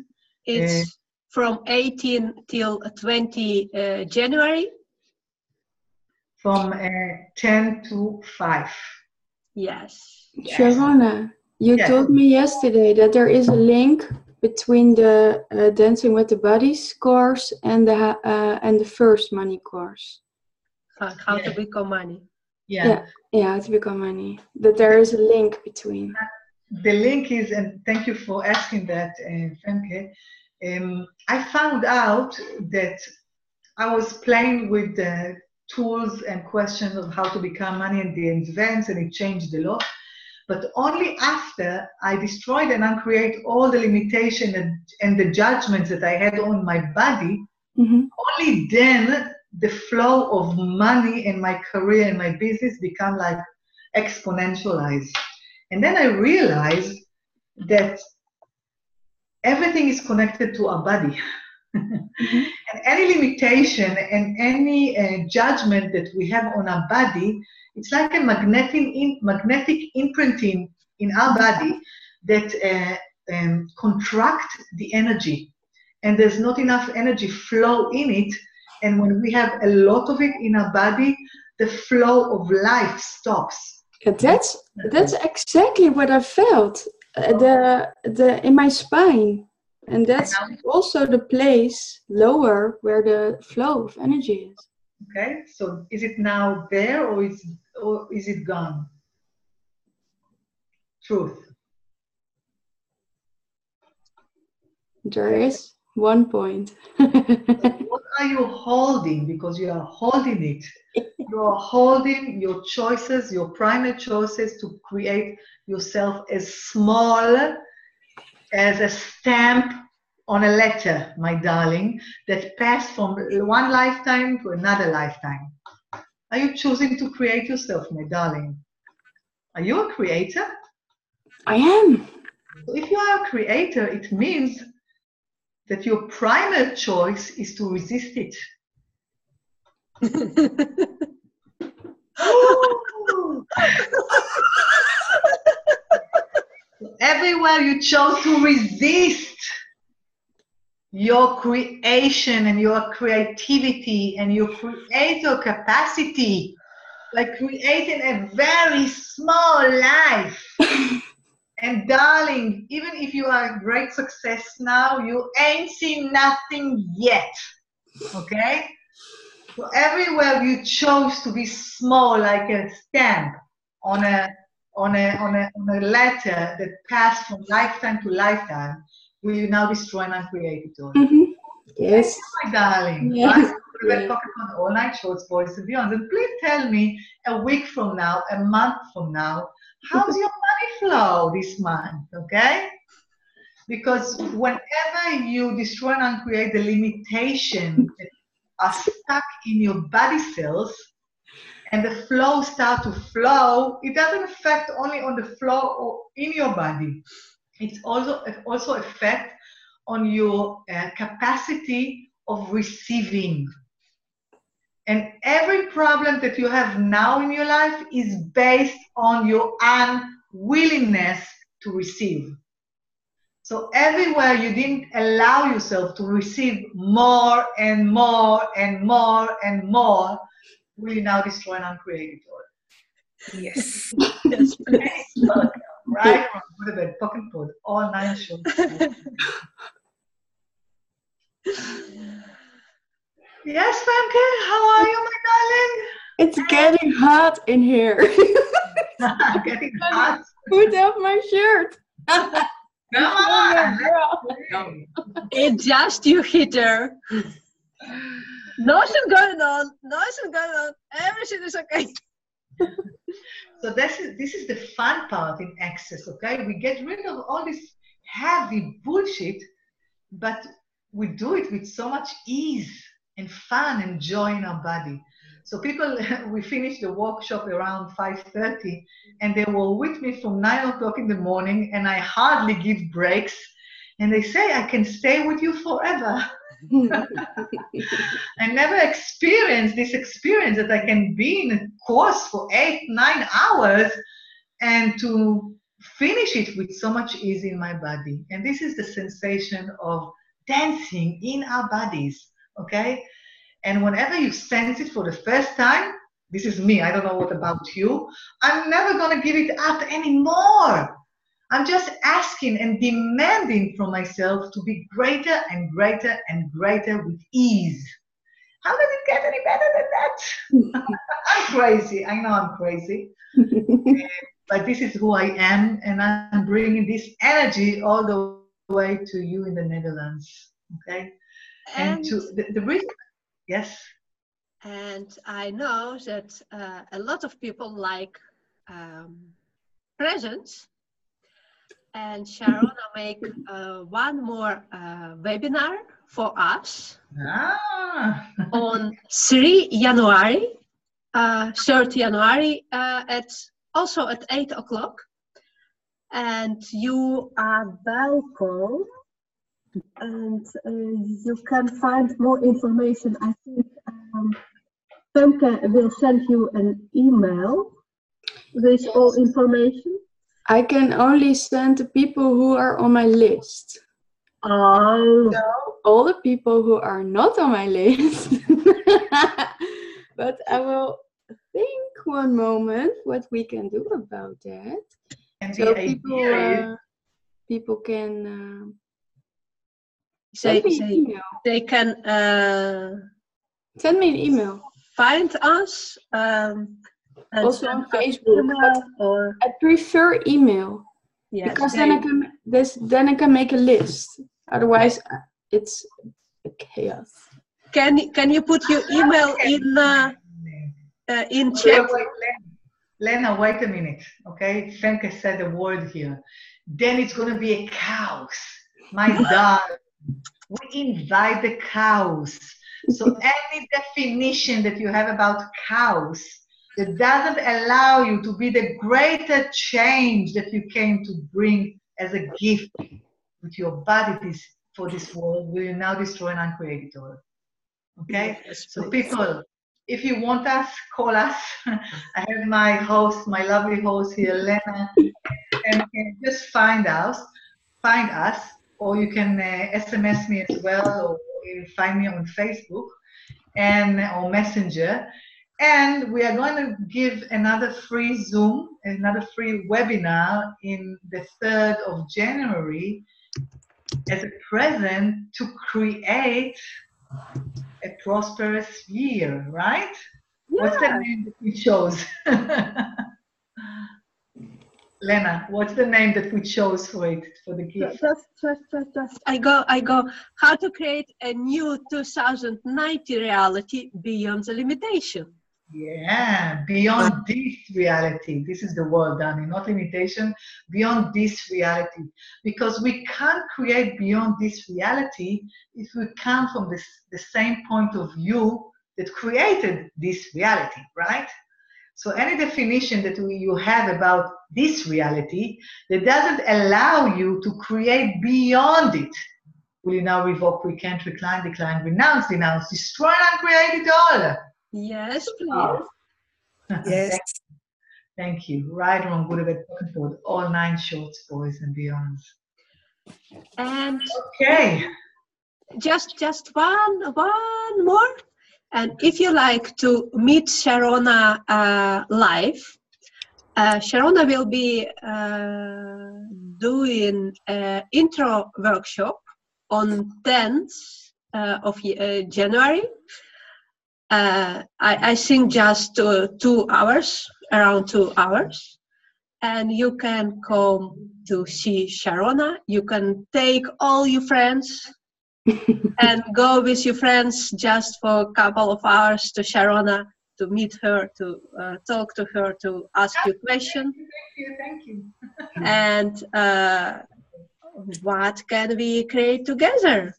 It's from 18 till 20 January. From 10 to 5. Yes. Sharona, you Yes. told me yesterday that there is a link between the Dancing with the Bodies course and the first money course. How to become money. Yeah. Yeah, how to become money. That there is a link between. The link is, and thank you for asking that, Femke. I found out that I was playing with the tools and questions of how to become money and the advance, and it changed a lot. But only after I destroyed and uncreate all the limitation and the judgments that I had on my body, only then the flow of money in my career and my business become like exponentialized. And then I realized that everything is connected to our body. And any limitation and any judgment that we have on our body, it's like a magnetic imprinting in our body that contract the energy. And there's not enough energy flow in it. And when we have a lot of it in our body, the flow of life stops. Yeah, that's exactly what I felt in my spine. And that's also the place lower where the flow of energy is. Okay, so is it now there or is it gone? Truth. There is 1 point. What are you holding? Because you are holding it. You are holding your choices, your primary choices to create yourself as small as a stamp on a letter, my darling, that passed from one lifetime to another lifetime. Are you choosing to create yourself, my darling? Are you a creator? I am. So if you are a creator, it means that your primary choice is to resist it. Everywhere you chose to resist your creation and your creativity and your creator capacity, like creating a very small life. And darling, even if you are a great success now, you ain't seen nothing yet, okay? So everywhere you chose to be small, like a stamp on a letter that passed from lifetime to lifetime, will you now destroy and uncreate it all? Yes. My darling. Yes. Right? Talking on all night shorts, boys and beyond. And please tell me a week from now, a month from now, how's your money flow this month, okay? Because whenever you destroy and uncreate the limitation that are stuck in your body cells, and the flow start to flow, it doesn't affect only on the flow in your body. It's also affect on your capacity of receiving. And every problem that you have now in your life is based on your unwillingness to receive. So everywhere you didn't allow yourself to receive more and more and more and more, will you now destroy and uncreate it all? Yes. Yes, please. Right? Go to bed, fucking put all 9 shows. Yes, Femke, how are you, my darling? It's getting hot in here. Getting hot. Put off my shirt. Come on. Adjust your heater. Nothing going on. Nothing going on. Everything is okay. So this is the fun part in Access, okay? We get rid of all this heavy bullshit, but we do it with so much ease and fun and joy in our body. So people, we finished the workshop around 5:30, and they were with me from 9 o'clock in the morning, and I hardly give breaks. And they say, I can stay with you forever. I never experienced this experience that I can be in a course for 8-9 hours and to finish it with so much ease in my body. And this is the sensation of dancing in our bodies, okay? And whenever you sense it for the first time, this is me, I don't know what about you, I'm never gonna give it up anymore. I'm just asking and demanding from myself to be greater and greater and greater with ease. How does it get any better than that? I'm crazy. I know I'm crazy. But this is who I am, and I'm bringing this energy all the way to you in the Netherlands. Okay? And to the reason, yes? And I know that a lot of people like presents. And Sharona make one more webinar for us on 3 January, 3rd January, also at 8 o'clock. And you are welcome. And you can find more information. I think Femke will send you an email with all information. I can only send the people who are on my list. Oh. So all the people who are not on my list. But I will think one moment what we can do about that. And so people can they can send me an email. Find us. Also on Facebook, or I prefer email. Yes, because then I can make a list. Otherwise, it's a chaos. Can you put your email in chat? Wait, Lena, wait a minute, okay? Femke said a word here. Then it's going to be a chaos. My darling, We invite the chaos. So any definition that you have about chaos that doesn't allow you to be the greater change that you came to bring as a gift with your body for this world, will now destroy and uncreate it all. Okay? Yes, so please. people, if you want us, call us. I have my host, my lovely host here, Lena, and you can just find us, or you can SMS me as well, or you find me on Facebook or Messenger. And we are going to give another free Zoom, another free webinar in the 3rd of January as a present to create a prosperous year, right? Yeah. What's the name that we chose? Lena, what's the name that we chose for it, for the gift? Just. I go. How to create a new 2090 reality beyond the limitation. Yeah, beyond this reality. This is the word, Danny, not limitation. Beyond this reality. Because we can't create beyond this reality if we come from the same point of view that created this reality, right? So any definition that you have about this reality that doesn't allow you to create beyond it, will you now revoke, recant, recline, decline, renounce, denounce, destroy, and create it all? Yes, please. Oh. Yes. Thank you. Right, wrong, good, bad, forward, all 9 shorts, boys and beyonds. And okay, just one more. And if you like to meet Sharona live, Sharona will be doing an intro workshop on 10th of January. I think just 2 hours, around 2 hours. And you can come to see Sharona. You can take all your friends and go with your friends just for a couple of hours to Sharona, to meet her, to talk to her, to ask you questions. Thank you. And what can we create together?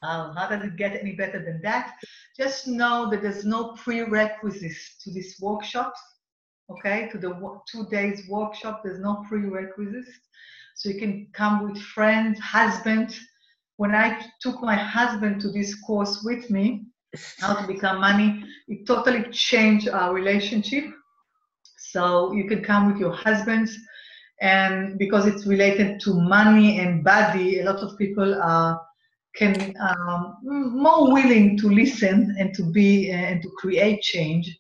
How does it get any better than that? Just know that there's no prerequisites to these workshops, okay? To the 2 days workshop, there's no prerequisites. So you can come with friends, husband. When I took my husband to this course with me, How to Become Money, it totally changed our relationship. So you can come with your husbands, and because it's related to money and body, a lot of people are more willing to listen and to be and to create change.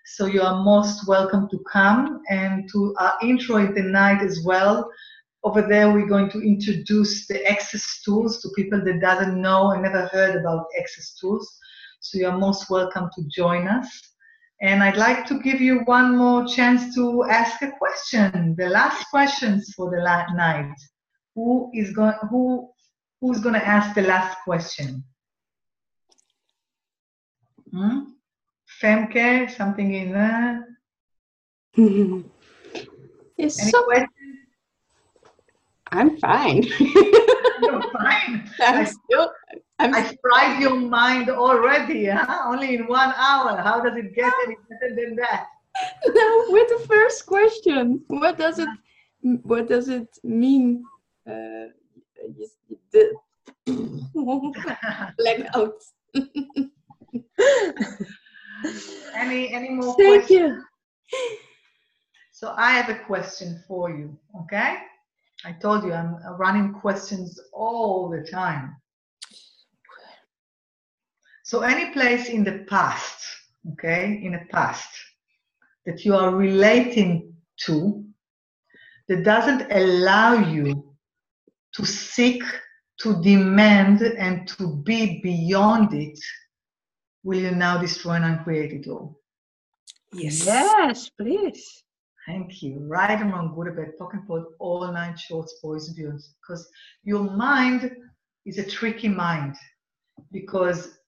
So you are most welcome to come, and to our intro in the night as well. Over there, we're going to introduce the access tools to people that doesn't know and never heard about access tools. So you are most welcome to join us. And I'd like to give you one more chance to ask a question. The last questions for the night. Who's going to ask the last question? Femke, something in there? Any questions? I'm fine. You're fine. I fried your mind already, huh? Only in 1 hour. How does it get any better than that? No, with the first question. What does it mean? Blackout. Any more Thank questions? you. So I have a question for you, okay? I told you I'm running questions all the time. So any place in the past, okay, in the past that you are relating to that doesn't allow you to seek, to demand, and to be beyond it, will you now destroy and uncreate it all? Yes. Yes, please. Thank you. Right and wrong, good or bad, talking about all 9 shorts, boys and girls. Because your mind is a tricky mind. Because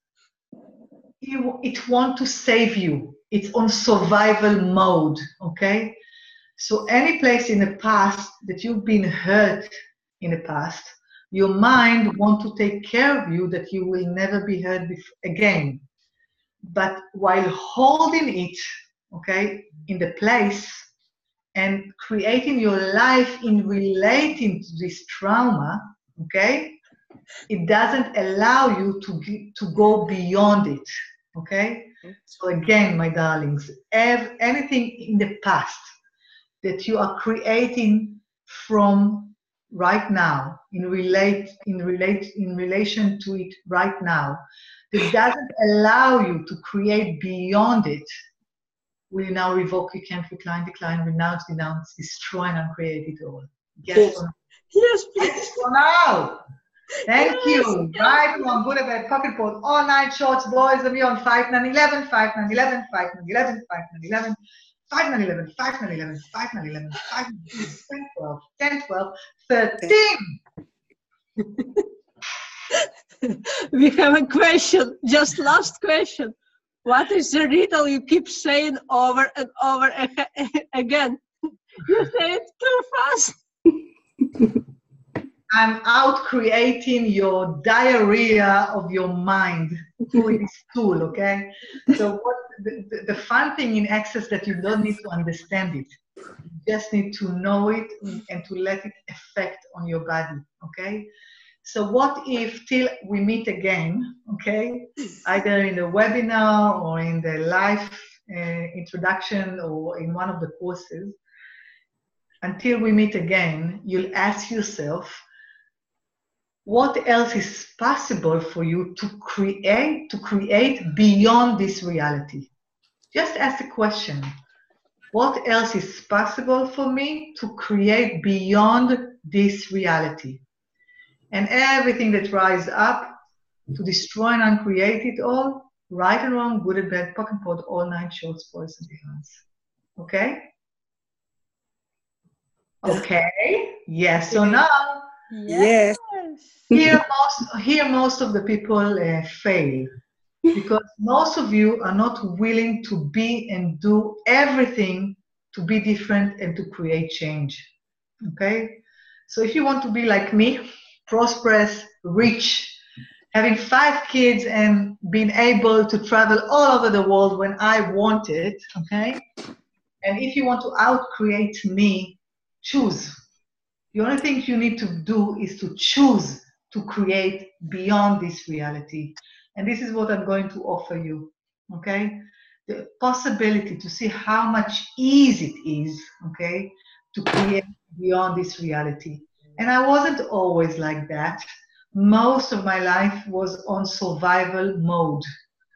it wants to save you. It's on survival mode, okay? So any place in the past that you've been hurt in the past, your mind wants to take care of you that you will never be hurt again. But while holding it, okay, in the place and creating your life in relating to this trauma, okay, it doesn't allow you to go beyond it, okay? So again, my darlings, anything in the past that you are creating from right now, in relation to it right now, that doesn't allow you to create beyond it, will now revoke, you can't decline, renounce, denounce, destroy, and uncreate it all. Yes or no? Yes, please. Yes or no? Thank you. Right on, good about pocket pause, all night shorts, boys, and beyond 5, 9, 11, 5, 9, 11, 5, 9, 11, 5, 9, 11, 5, 9, 11, 5, 9, 11, 5, 9, 11, 5, 9, 10, 12, 10, 12, 13. We have a question, just last question. What is the riddle you keep saying over and over again? You say it too fast. I'm out creating your diarrhea of your mind through this tool, okay? So what the fun thing in Access that you don't need to understand it. You just need to know it and to let it affect on your body, okay? So what if till we meet again, okay? Either in the webinar or in the live introduction or in one of the courses, until we meet again, you'll ask yourself, what else is possible for you to create beyond this reality? Just ask the question, what else is possible for me to create beyond this reality? And everything that rises up to destroy and uncreate it all, right and wrong, good and bad, pock and pot, all 9 shorts, boys and beyonds. Okay? Okay? Yes or no? Yes. Here most of the people fail, because most of you are not willing to be and do everything to be different and to create change. Okay? So if you want to be like me, prosperous, rich, having 5 kids and being able to travel all over the world when I want it, okay? And if you want to out-create me, choose. The only thing you need to do is to choose to create beyond this reality. And this is what I'm going to offer you, okay? The possibility to see how much easy it is, okay, to create beyond this reality. And I wasn't always like that. Most of my life was on survival mode.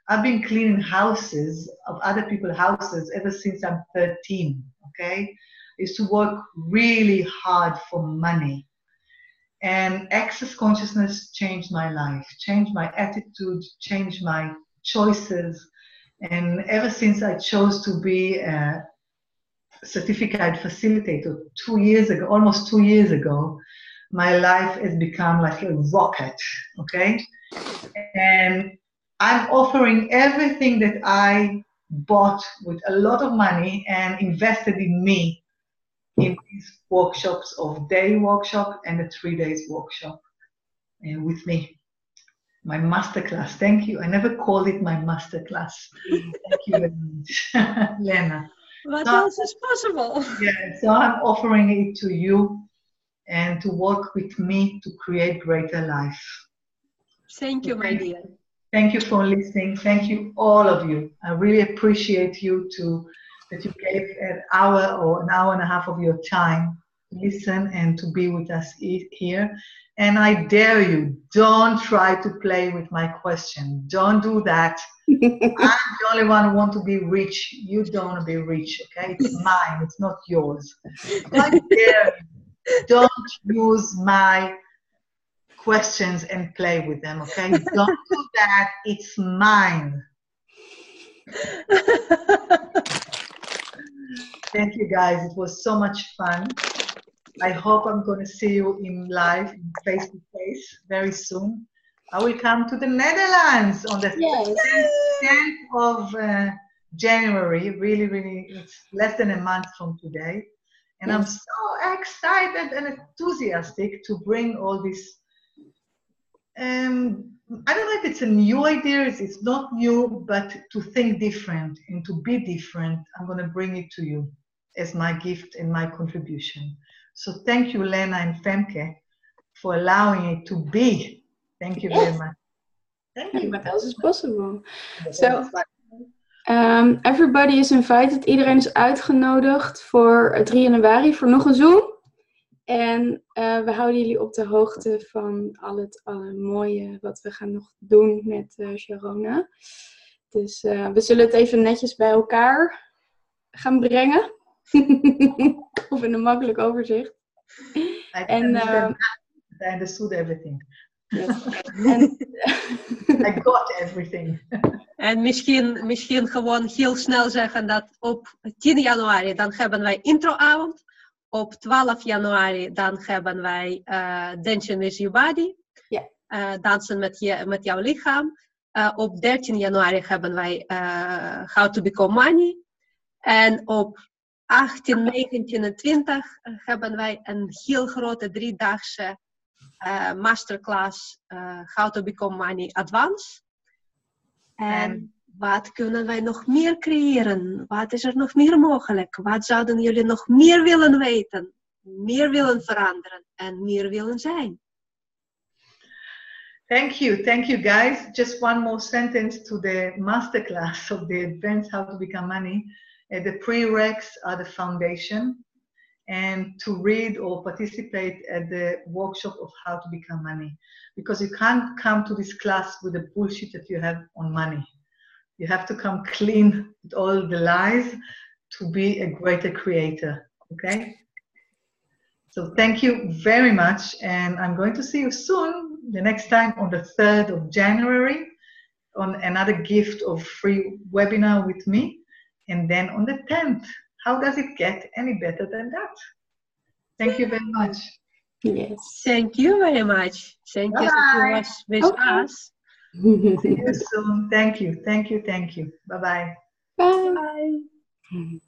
I've been cleaning houses of other people's houses ever since I'm 13, okay? I used to work really hard for money. And Access Consciousness changed my life, changed my attitude, changed my choices. And ever since I chose to be a certificate facilitator 2 years ago, almost 2 years ago, my life has become like a rocket, okay? And I'm offering everything that I bought with a lot of money and invested in me in these workshops of day workshop and a 3 days workshop with me. My masterclass, thank you. I never called it my masterclass. Thank you very much, Lena. What else is possible? Yeah, so I'm offering it to you and to work with me to create greater life. Thank you, my dear. Thank you for listening. Thank you, all of you. I really appreciate you that you gave an hour or an hour and a half of your time to listen and to be with us here. And I dare you, don't try to play with my question. Don't do that. I'm the only one who wants to be rich. You don't want to be rich, okay? It's mine. It's not yours. I dare you, don't use my questions and play with them, okay? Don't do that. It's mine. Thank you, guys. It was so much fun. I hope I'm going to see you in live, face to face, very soon. I will come to the Netherlands on the 10th of January. Really, really, it's less than a month from today. And I'm so excited and enthusiastic to bring all these I don't know if it's a new idea, it's not new, but to think different and to be different, I'm going to bring it to you as my gift and my contribution. So thank you, Lena and Femke, for allowing it to be. Thank you very much. Thank you. What else is possible? So, everybody is invited. Iedereen is uitgenodigd voor 3 januari voor nog een Zoom. En we houden jullie op de hoogte van al het mooie wat we gaan nog doen met Sharona. Dus we zullen het even netjes bij elkaar gaan brengen. Of in een makkelijk overzicht. I understood everything. Yes. I got everything. En misschien gewoon heel snel zeggen dat op 10 januari dan hebben wij introavond. Op 12 januari dan hebben wij Dancing with Your Body. Yeah. Dansen met jouw lichaam. Op 13 januari hebben wij How to Become Money. En op 18, 19 en 20 hebben wij een heel grote 3-daagse masterclass How to Become Money Advance. En wat kunnen wij nog meer creëren? Wat is er nog meer mogelijk? Wat zouden jullie nog meer willen weten? Meer willen veranderen en meer willen zijn? Thank you guys. Just one more sentence to the masterclass of the Advanced How to Become Money. The prereqs are the foundation. And to read or participate at the workshop of How to Become Money. Because you can't come to this class with the bullshit that you have on money. You have to come clean with all the lies to be a greater creator, okay? So thank you very much, and I'm going to see you soon, the next time on the 3rd of January, on another gift of free webinar with me, and then on the 10th. How does it get any better than that? Thank you very much. Yes. Thank you very much. Thank you for was with us. See you soon. Thank you. Bye-bye. Bye. Bye.